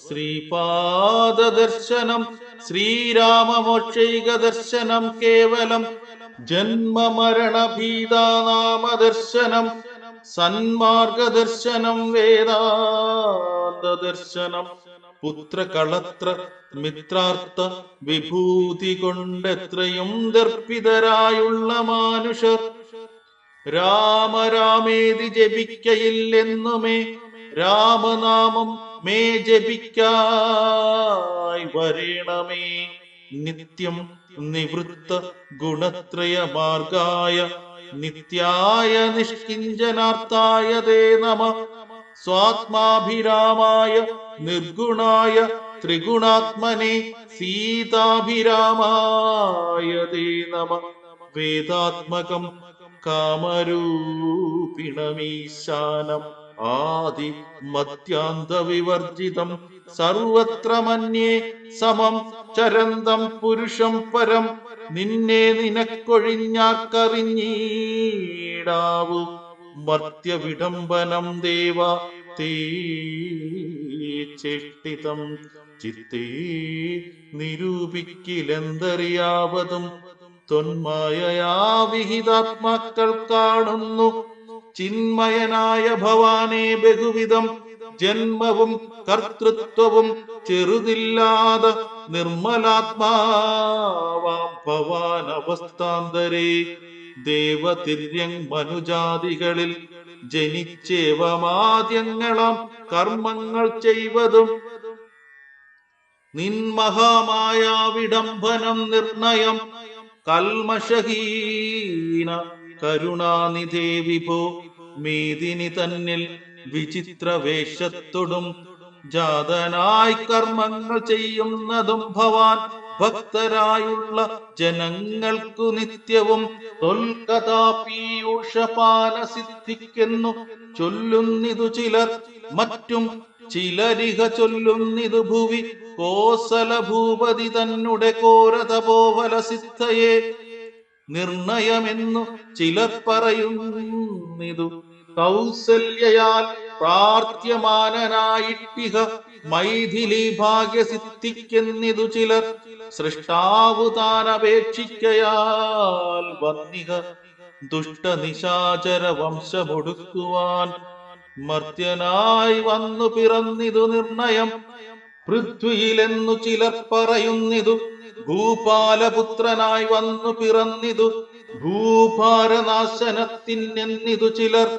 ശ്രീപാദദർശനം ശ്രീരാമമോക്ഷൈക ദർശനം കേവലം. ജന്മമരണഭീതാനാമദർശനം സന്മാർഗദർശനം വേദാന്തദർശനം. പുത്രകളത്ര മിത്രാർത്ഥ വിഭൂതി കൊണ്ടെത്രയും ദർപ്പിതരായുള്ള മാനുഷർ രാമരാമേതി ജപിക്കയില്ലെന്നുമേ രാമനാമം മേ ജപിക്കായി വരേണമേ. നിത്യം നിവൃത്ത ഗുണത്രയ മാർഗായ നിത്യായ നിഷ്കിഞ്ചനാർത്ഥായ തേ നമ. സ്വാത്മാഭിരാമായ നിർഗുണായ ത്രിഗുണാത്മനെ സീതാഭിരാമായ തേ നമ. വേദാത്മകം കാമരൂപിണമീശാനം ആദി മധ്യാന്ത വിവർജിതം സർവത്ര മന്യേ സമം ചരന്തം പുരുഷം പരം. നിന്നെ നിനക്കൊഴിഞ്ഞാർക്കറിഞ്ഞീടാവൂ മർത്യവിഡംബനം ദേവ തേ ചേഷ്ടിതം ചിത്തേ നിരൂപിക്കിലെന്തറിയാവതും തൊന്മായയാ വിഹിതാത്മാക്കൾ കാണുന്നു. ചിന്മയനായ ഭവാനെ ബഹുവിധം ജന്മവും കർത്തൃത്വവും ചെറുതില്ലാതെ നിർമ്മലാത്മാവാം ഭവാൻ അവസ്ഥാന്തരേ. ദേവതിര്യങ് മനുജാതികളിൽ ജനിച്ചേവമാദ്യങ്ങളാം കർമ്മങ്ങൾ ചെയ്വതും നിൻമഹാമായ വിഡംബനം നിർണയം. കൽമഷഹീന കരുണാനിധേ വിഭോ മേദിനി തന്നിൽ വിചിത്ര വേഷത്തൊടും ജാതനായി കർമ്മങ്ങൾ ചെയ്യുന്നതും ഭവാൻ ഭക്തരായുള്ള ജനങ്ങൾക്കു നിത്യവും തൊൽകഥാപീയൂഷപാന സിദ്ധിക്കുന്നു ചൊല്ലുന്നിതു ചിലർ. മറ്റും ചിലരിഹ ചൊല്ലുന്നിതു ഭുവി കോസല ഭൂപതി തന്നെ കോരതപോഫല സിദ്ധയെ നിർണയമെന്നു ചിലർ പറയുന്നിതു. കൗസല്യയാൽ പ്രാർത്ഥ്യമാനനായിട്ടിഹ മൈഥിലി ഭാഗ്യസിദ്ധിക്കെന്നിതു ചിലർ. സൃഷ്ടാവു താനപേക്ഷിക്കയാൽ വന്നിഹ ദുഷ്ടനിശാചര വംശമൊടുക്കുവാൻ മർത്യനായി വന്നു പിറന്നിതു നിർണയം. പൃഥ്വിയിലെന്നു ചിലർ പറയുന്നിതു ഭൂപാലപുത്രനായി വന്നു പിറന്നിതു ഭൂഭാരനാശനത്തിനെന്നിതു ചിലർ.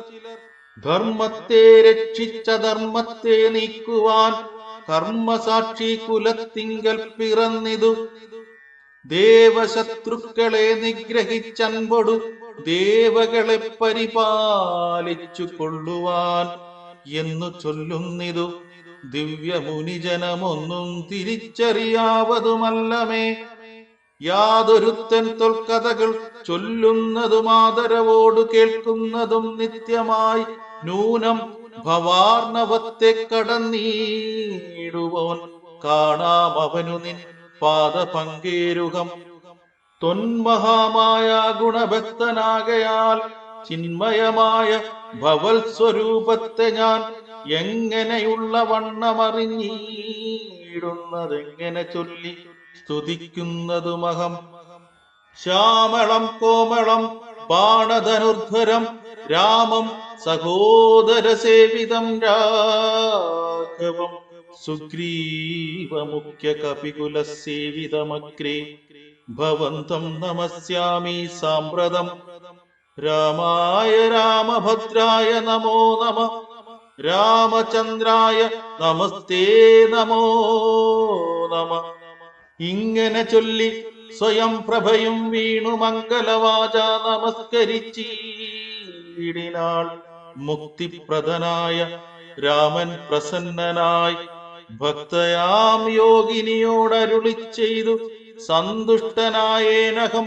ധർമ്മത്തെ രക്ഷിച്ച ധർമ്മത്തെ നീക്കുവാൻ കർമ്മസാക്ഷി കുലത്തിങ്കൽ പിറന്നിതു. ദേവശത്രുക്കളെ നിഗ്രഹിച്ചൻപൊടു ദേവകളെ പരിപാലിച്ചു കൊള്ളുവാൻ എന്നു ചൊല്ലുന്നിതു. ദിവ്യമുനിജനമൊന്നും തിരിച്ചറിയാവതുമല്ലമേ. യാതൊരുത്തൻ തൊൽക്കഥകൾ ചൊല്ലുന്നതും ആദരവോടു കേൾക്കുന്നതും നിത്യമായി നൂനം ഭവാർണവത്തെ കടന്നീടുവോൻ കാണാം അവനു നിൻ പാദപങ്കേരുകം. തൊന്മഹാമായ ഗുണഭക്തനാകയാൽ ചിന്മയമായ ഭവൽ സ്വരൂപത്തെ ഞാൻ എങ്ങനെയുള്ള വണ്ണമറിഞ്ഞിടുന്നതെങ്ങനെ ചൊല്ലി സ്തുതിക്കുന്നതുമഹം. ശ്യാമളം കോമളം ബാണധനുർധരം രാമം സഹോദര സേവിതം രാഘവം സുഗ്രീവമുഖ്യ കപികുല സേവിതമഗ്രേ ഭവന്തം നമസ്യാമി സാമ്പ്രതം. രാമായ രാമഭദ്രായ നമോ നമഃ. രാമചന്ദ്രായ നമസ്തേ നമോ നമഃ. ഇങ്ങനെ ചൊല്ലി സ്വയം പ്രഭയും വീണു മംഗലവാച നമസ്കരിച്ചിടിനാൾ. മുക്തിപ്രദനായ രാമൻ പ്രസന്നനായി ഭക്തയാം യോഗിനിയോടരുളി ചെയ്തു. സന്തുഷ്ടനായേനഹം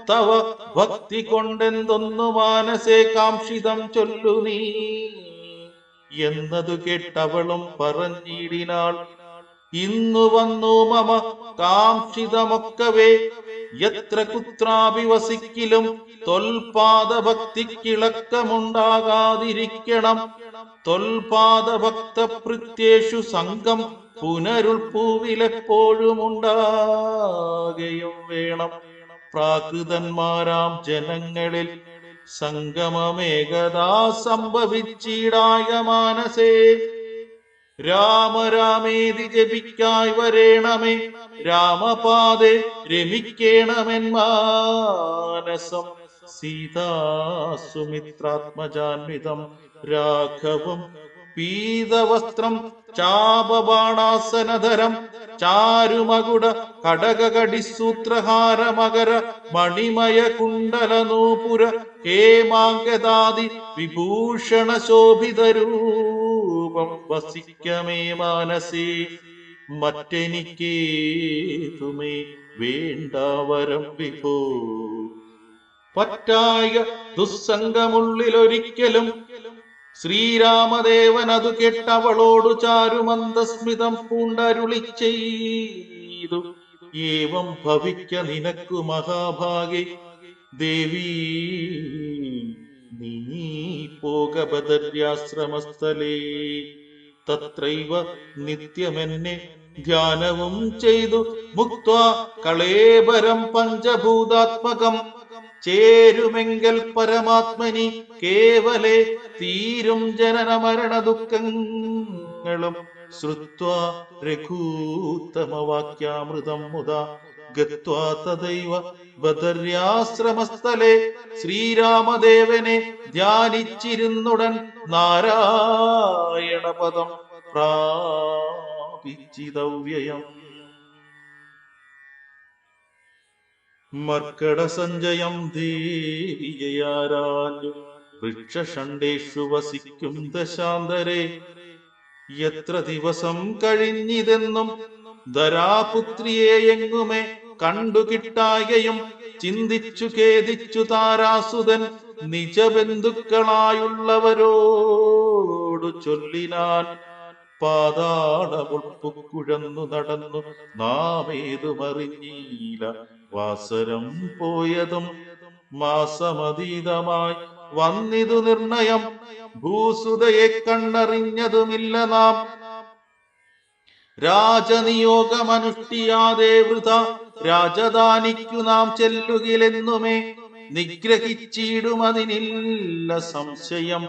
തവ ഭക്തി കൊണ്ടെന്തൊന്നു മാനസേ കാംക്ഷിതം ചൊല്ലു നീ എന്നതു കേട്ടവളും പറഞ്ഞിടിനാൾ. ഇന്നു വന്നു മമ കാംക്ഷിതമൊക്കവേ എത്ര കുത്രാപി വസിക്കിലും തൊൽപാദഭക്തിക്കിളക്കമുണ്ടാകാതിരിക്കണം. തൊൽപാദഭക്ത ഭൃത്യേഷു സംഘം പുനരുൾപ്പൂവിലെപ്പോഴും ഉണ്ടാകുകയും വേണം. പ്രാകൃതന്മാരാം ജനങ്ങളിൽ സംഗമമേകദാ സംഭവിച്ചിടായ മാനസേ. രാമരാമേതി ജപിക്കായി വരേണമേ രാമപാദേ രമിക്കേണമെൻ മാനസം. സീതാസുമിത്രാത്മജാന്വിതം രാഘവം പീതവസ്ത്രം ചാപബാണാസനധരം ചാരുമകുട കടകടിസൂത്രഹാര മകര മണിമയ കുണ്ടല നൂപുര ഹേമാങ്കദാദി വിഭൂഷണ ശോഭിതരൂപം വസിക്കമേ മാനസേ. മറ്റെനിക്കേതുമേ വേണ്ടാവരം വിഭോ. പറ്റായ ദുസ്സംഗമുള്ളിലൊരിക്കലും ശ്രീരാമദേവൻ അതു കേട്ടവളോടു ചാരുമന്ദസ്മിതം പൂണ്ടരുളി ചെയ്തു. ഏവം ഭവിക്ക നിനക്കു മഹാഭാഗേ ദേവീ നീ പോക ബദര്യാശ്രമസ്ഥലേ. തത്രൈവ നിത്യമെന്നെ ധ്യാനവും ചെയ്തു മുക്ത്വാ കളേബരം പഞ്ചഭൂതാത്മകം. ചേരുമെങ്കൽ പരമാത്മനി കേവലേ തീരും ജനന മരണ ദുഃഖങ്ങളും. ശ്രുത്വാ രഘൂത്തമവാക്യാമൃതം മുദാ ഗത്വാ തദൈവ ബദര്യാശ്രമസ്ഥലേ. ശ്രീരാമദേവനെ ധ്യാനിച്ചിരുന്നുടൻ നാരായണപദം പ്രാപിച്ചിതവ്യയം. മർക്കട സഞ്ജയം ദേവിയാരാഞ്ഞു വൃക്ഷഷണ്ടേഷു വസിക്കും ദശാന്തരേ. എത്ര ദിവസം കഴിഞ്ഞിതെന്നും ധരാപുത്രിയെ എങ്ങുമേ കണ്ടുകിട്ടായകയും ചിന്തിച്ചു ഖേദിച്ചു താരാസുതൻ നിജബന്ധുക്കളായുള്ളവരോടു ചൊല്ലിനാൻ. പാതാളമുൾപ്പുക്കുഴന്നു നടന്നു നാമേതുമറിഞ്ഞീല. വാസരം പോയതും മാസമതീതമായി വന്നിതു നിർണയം. ഭൂസുതയെ കണ്ടറിഞ്ഞതുമില്ല നാം. രാജനിയോഗമനുഷ്ഠിയാതെ വൃഥ രാജധാനിക്കു നാം ചെല്ലുകിലെന്നുമേ നിഗ്രഹിച്ചിടുമതിനില്ല സംശയം.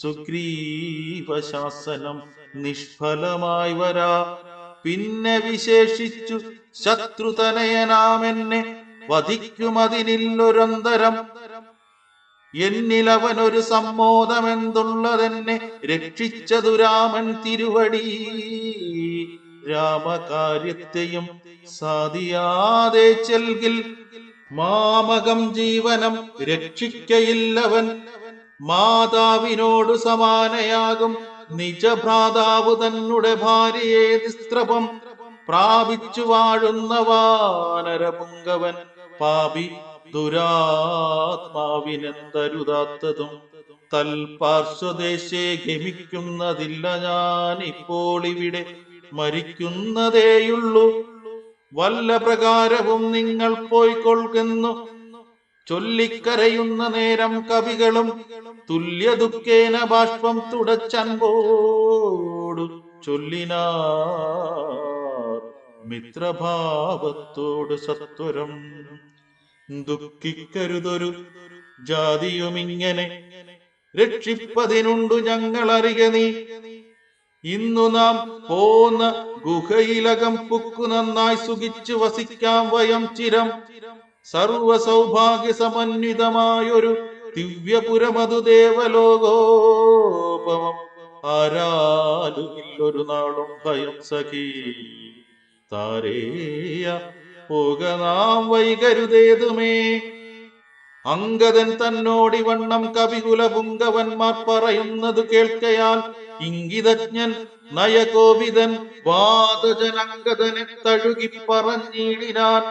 സുഗ്രീവശാസനം നിഷ്ഫലമായി വരാ. പിന്നെ വിശേഷിച്ചു ശത്രുതനയനാമെന്നെ വധിക്കുമതിനില്ലൊരന്തരം. എന്നിലവനൊരു സമ്മോദമെന്തുള്ളതെന്നെ രക്ഷിച്ചതു രാമൻ തിരുവടി. രാമകാര്യത്തെയും സാധിയാതെ ചെൽകിൽ മാമകം ജീവനം രക്ഷിക്കയില്ലവൻ. മാതാവിനോടു സമാനയാകും നിജഭ്രാതാവു തന്നെ ഭാര്യയെ നിസ്ത്രപം പ്രാപിച്ചു വാഴുന്ന വാനരപുങ്കവൻ. പാപി ദുരാത്മാവിനെന്തരുതാത്തതും തൽപാർശ്വദേശേ ഗമിക്കുന്നതില്ല. ഞാൻ ഇപ്പോൾ ഇവിടെ മരിക്കുന്നതേയുള്ളൂ. വല്ല പ്രകാരവും നിങ്ങൾ പോയിക്കൊള്ളുന്നു ചൊല്ലിക്കരയുന്ന നേരം കവികളും തുല്യ ദുഃഖേന ബാഷ്പം തുടച്ചൻപോടു ചൊല്ലിനാർ മിത്രഭാവത്തോട് സത്വരം. ദുഃഖിക്കരുതൊരു ജാതിയുമിങ്ങനെ രക്ഷിപ്പതിനുണ്ടു ഞങ്ങൾ അറിയ നീ. ഇന്നു നാം പോന്ന ഗുഹയിലകം പുക്കു നന്നായി സുഖിച്ചു വസിക്കാം വയം ചിരം. സർവ സൗഭാഗ്യ സമന്വിതമായൊരു ദിവ്യപുരമതു ദേവലോകോപമം. ആരാലുമില്ലൊരു നാളും ഭയം സഖീ താരേയ പോക നാം വൈകരുതേതുമേ. അംഗദൻ തന്നോടിവണ്ണം കവികുല പുങ്കവന്മാർ പറയുന്നത് കേൾക്കയാൽ ഇംഗിതജ്ഞൻ നയകോപിതൻ വാദജനംഗദനെ തഴുകി പറഞ്ഞിടിനാൻ.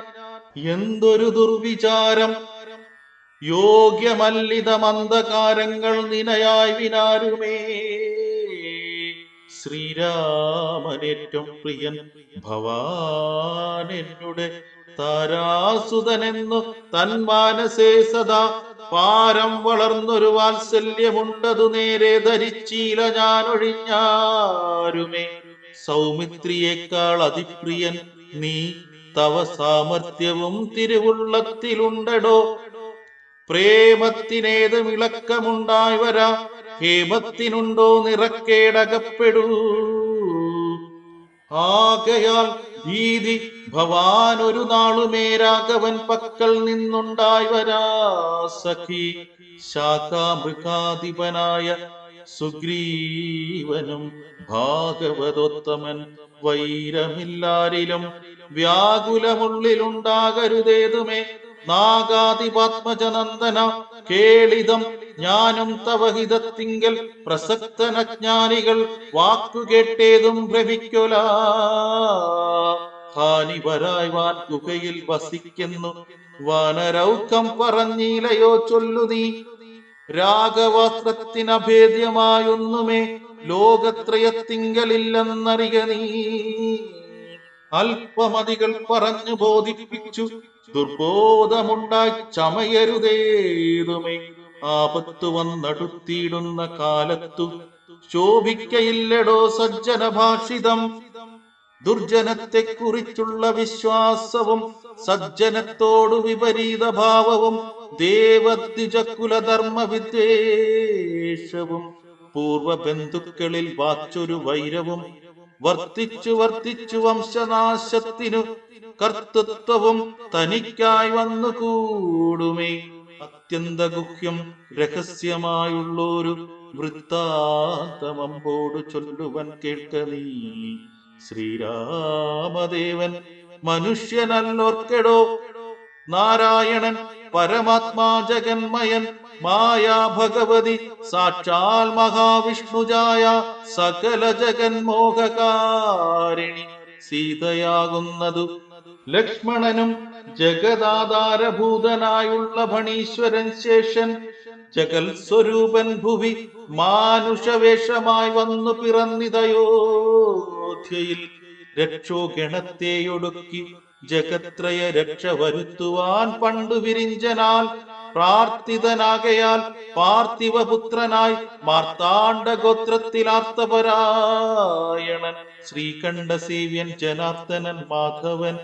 എന്തൊരു ദുർവിചാരം, യോഗ്യമല്ലിത മന്ദകാരങ്ങൾ നിനയായി വിനാരുമേ. ശ്രീരാമനേറ്റം പ്രിയൻ ഭവാൻ എന്നുടെ താരാസുതനെന്നു തന്മാനസേ സദാ പാരം വളർന്നൊരു വാത്സല്യമുണ്ടതു നേരെ ധരിച്ചീല ഞാൻ ഒഴിഞ്ഞാരുമേ. സൗമിത്രിയേക്കാൾ അതിപ്രിയൻ നീ, തവ സാമർത്ഥ്യവും തിരുവുള്ളത്തിലുണ്ടടോ. പ്രേമത്തിനേത് വിളക്കമുണ്ടായി വരാ, ഹേമത്തിനുണ്ടോ നിറക്കേടകപ്പെടൂ. ആകയാൽ ഭീതി ഭവാൻ ഒരു നാളുമേ രാഘവൻ പക്കൽ നിന്നുണ്ടായി വരാ സഖി. ശാഖാമൃഗാധിപനായ സുഗ്രീവനും ഭാഗവതോത്തമൻ വൈരമില്ലാരിലും വ്യാകുലമുള്ളിലുണ്ടാകരുതേതുമേ. നാഗാധിപാത്മജനന്ദന കേളിതം ജ്ഞാനം തവഹിതത്തിങ്കൽ പ്രസക്തനജ്ഞാനികൾ വാക്കുകേട്ടേതും ഭ്രമിക്കൊല. ഹാനിപരായ് വാൻ ഗുഹയിൽ വസിക്കുന്നു വാനരൗക്കം പറഞ്ഞിലയോ ചൊല്ലു നീ. രാഗവസ്ത്രത്തിനഭേദ്യമായൊന്നുമേ ലോകത്രയത്തിങ്കലില്ലെന്നറിയ നീ. അല്പമതികൾ പറഞ്ഞു ബോധിപ്പിച്ചു ദുർബോധമുണ്ടായി ചമയരുതേതുമേ. ആപത്തു വന്നടുത്തിയിടുന്ന കാലത്തു ശോഭിക്കയില്ലടോ സജ്ജന ഭാഷിതം. ദുർജനത്തെ കുറിച്ചുള്ള വിശ്വാസവും സജ്ജനത്തോടു വിപരീത ഭാവവും ദേവദ്വിജകുലധർമ്മ വിദ്വേഷവും പൂർവ ബന്ധുക്കളിൽ വാച്ചൊരു വൈരവും വർത്തിച്ചു വർത്തിച്ചു വംശനാശത്തിനു കർത്തൃത്വവും തനിക്കായി വന്നു കൂടുമേ. അത്യന്ത ഗുഹ്യം രഹസ്യമായുള്ളൊരു വൃത്താന്തമമ്പോടു ചൊല്ലുവൻ കേൾക്ക നീ. ശ്രീരാമദേവൻ മനുഷ്യനല്ലോർക്കെടോ. നാരായണൻ പരമാത്മാ ജഗന്മയൻ മായാ ഭഗവതി സാക്ഷാൽ മഹാവിഷ്ണുജായ സകല ജഗന്മോഹകാരിണി സീതയാകുന്നതു. ലക്ഷ്മണനും ജഗദാധാരഭൂതനായുള്ള ഭണീശ്വരൻ ശേഷൻ ജഗൽ സ്വരൂപൻ ഭുവി മാനുഷവേഷമായി വന്നു പിറന്നിതയോധ്യയിൽ. രക്ഷോഗണത്തെയൊടുക്കി ജഗത്രയ രക്ഷ വരുത്തുവാൻ പണ്ടു വിരിഞ്ചനാൽ പ്രാർത്ഥിതനാകയാൽ പാർത്ഥിവപുത്രനായി മാർത്താണ്ഡ ഗോത്രത്തിലാർത്തപരായണൻ ശ്രീകണ്ഠസേവ്യൻ ജനാർദ്ദനൻ മാധവൻ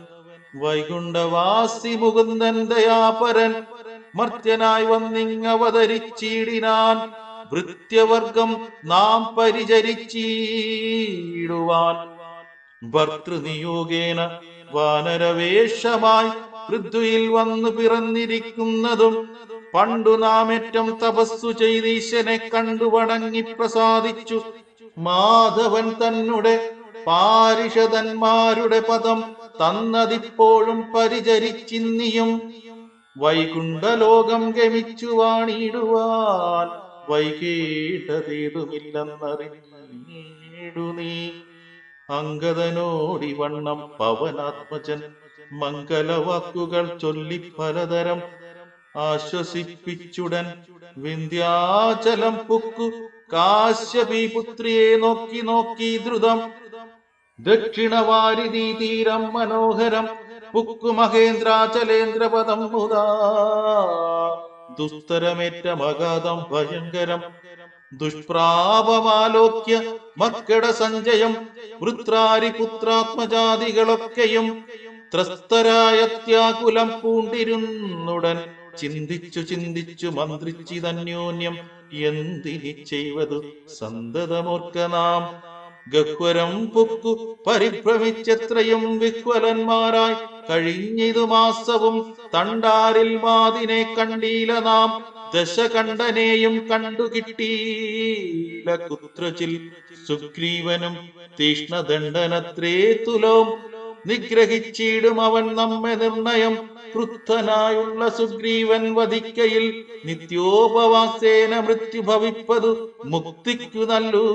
വൈകുണ്ഠവാസി മുകുന്ദൻ ദയാപരൻ മർത്യനായി വന്നിങ്ങവതരിച്ചിടിനാൻ. ഭൃത്യവർഗം നാം പരിചരിച്ചിടുവാൻ ഭർതൃനിയോഗേന വാനരവേഷമായി പൃഥ്വിയിൽ വന്നു പിറന്നിരിക്കുന്നതും പണ്ടു നാം ഏറ്റം തപസ്സു ചെയ്തീശനെ കണ്ടു വണങ്ങി പ്രസാദിച്ചു. മാധവൻ തന്നെ പാരിഷദന്മാരുടെ പദം തന്നതിപ്പോഴും പരിചരിച്ചിന്നിയും വൈകുണ്ഠലോകം ഗമിച്ചു വാണിടുവാൻ വൈകേട്ടതേതുമില്ലെന്നറിഞ്ഞിടു നീ. അംഗദനോടി വണ്ണം പവനാത്മജൻ മംഗലവാക്കുകൾ ചൊല്ലി പലതരം ആശ്വസിപ്പിച്ചുടൻ വിന്ധ്യാചലം പുക്കു കാശ്യപി പുത്രിയെ നോക്കി നോക്കി ദ്രുതം. ദക്ഷിണവാരിധി തീരം മനോഹരം പുക്കു മഹേന്ദ്രാചലേന്ദ്രപദം മുതാ. ദുസ്തരമേറ്റമഗാധം ഭയങ്കരം ദുഷ്പ്രാപമാലോക്യ മക്കട സഞ്ചയം വൃത്രാരി പുത്രാത്മജാതികളൊക്കെയും ത്രസ്തരായത്യാകുലം പൂണ്ടിരുന്നുടൻ ചിന്തിച്ചു ചിന്തിച്ചു മന്ത്രിച്ചിതന്യോന്യം എന്തിനി ചെയ്വതു സന്തതമോർക്ക നാം. ഗഹ്വരം പുക്കു പരിഭ്രമിച്ചെത്രയും വിഹ്വലന്മാരായി കഴിഞ്ഞിതു മാസവും തണ്ടാരിൽ മാതിനെ കണ്ടീല നാം. ദശകണ്ഠനെയും കണ്ടു കിട്ടീല കുത്രചിൽ സുഗ്രീവനും തീഷ്ണദണ്ഡനത്രേ തുലോം. നിഗ്രഹിച്ചിടും അവൻ നമ്മെ നിർണയം ക്രുദ്ധനായുള്ള സുഗ്രീവൻ വധിക്കയിൽ നിത്യോപവാസേന മൃത്യു ഭവിപ്പതു മുക്തിക്കു നല്ലൂ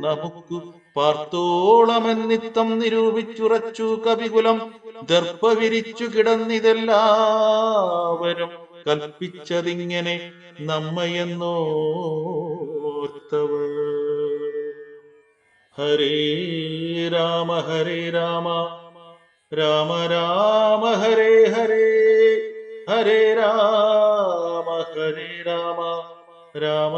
നമുക്കു പാർത്തോളമെന്നിത്തം നിരൂപിച്ചുറച്ചു കവികുലം. ദർഭ വിരിച്ചു കിടന്നിതെല്ലാവരും കൽപ്പിച്ചതിങ്ങനെ നമ്മയെന്നോർത്തവർ. ഹരേ രാമ രാമ രാമ ഹരേ ഹരേ, ഹരേ രാമ രാമ രാമ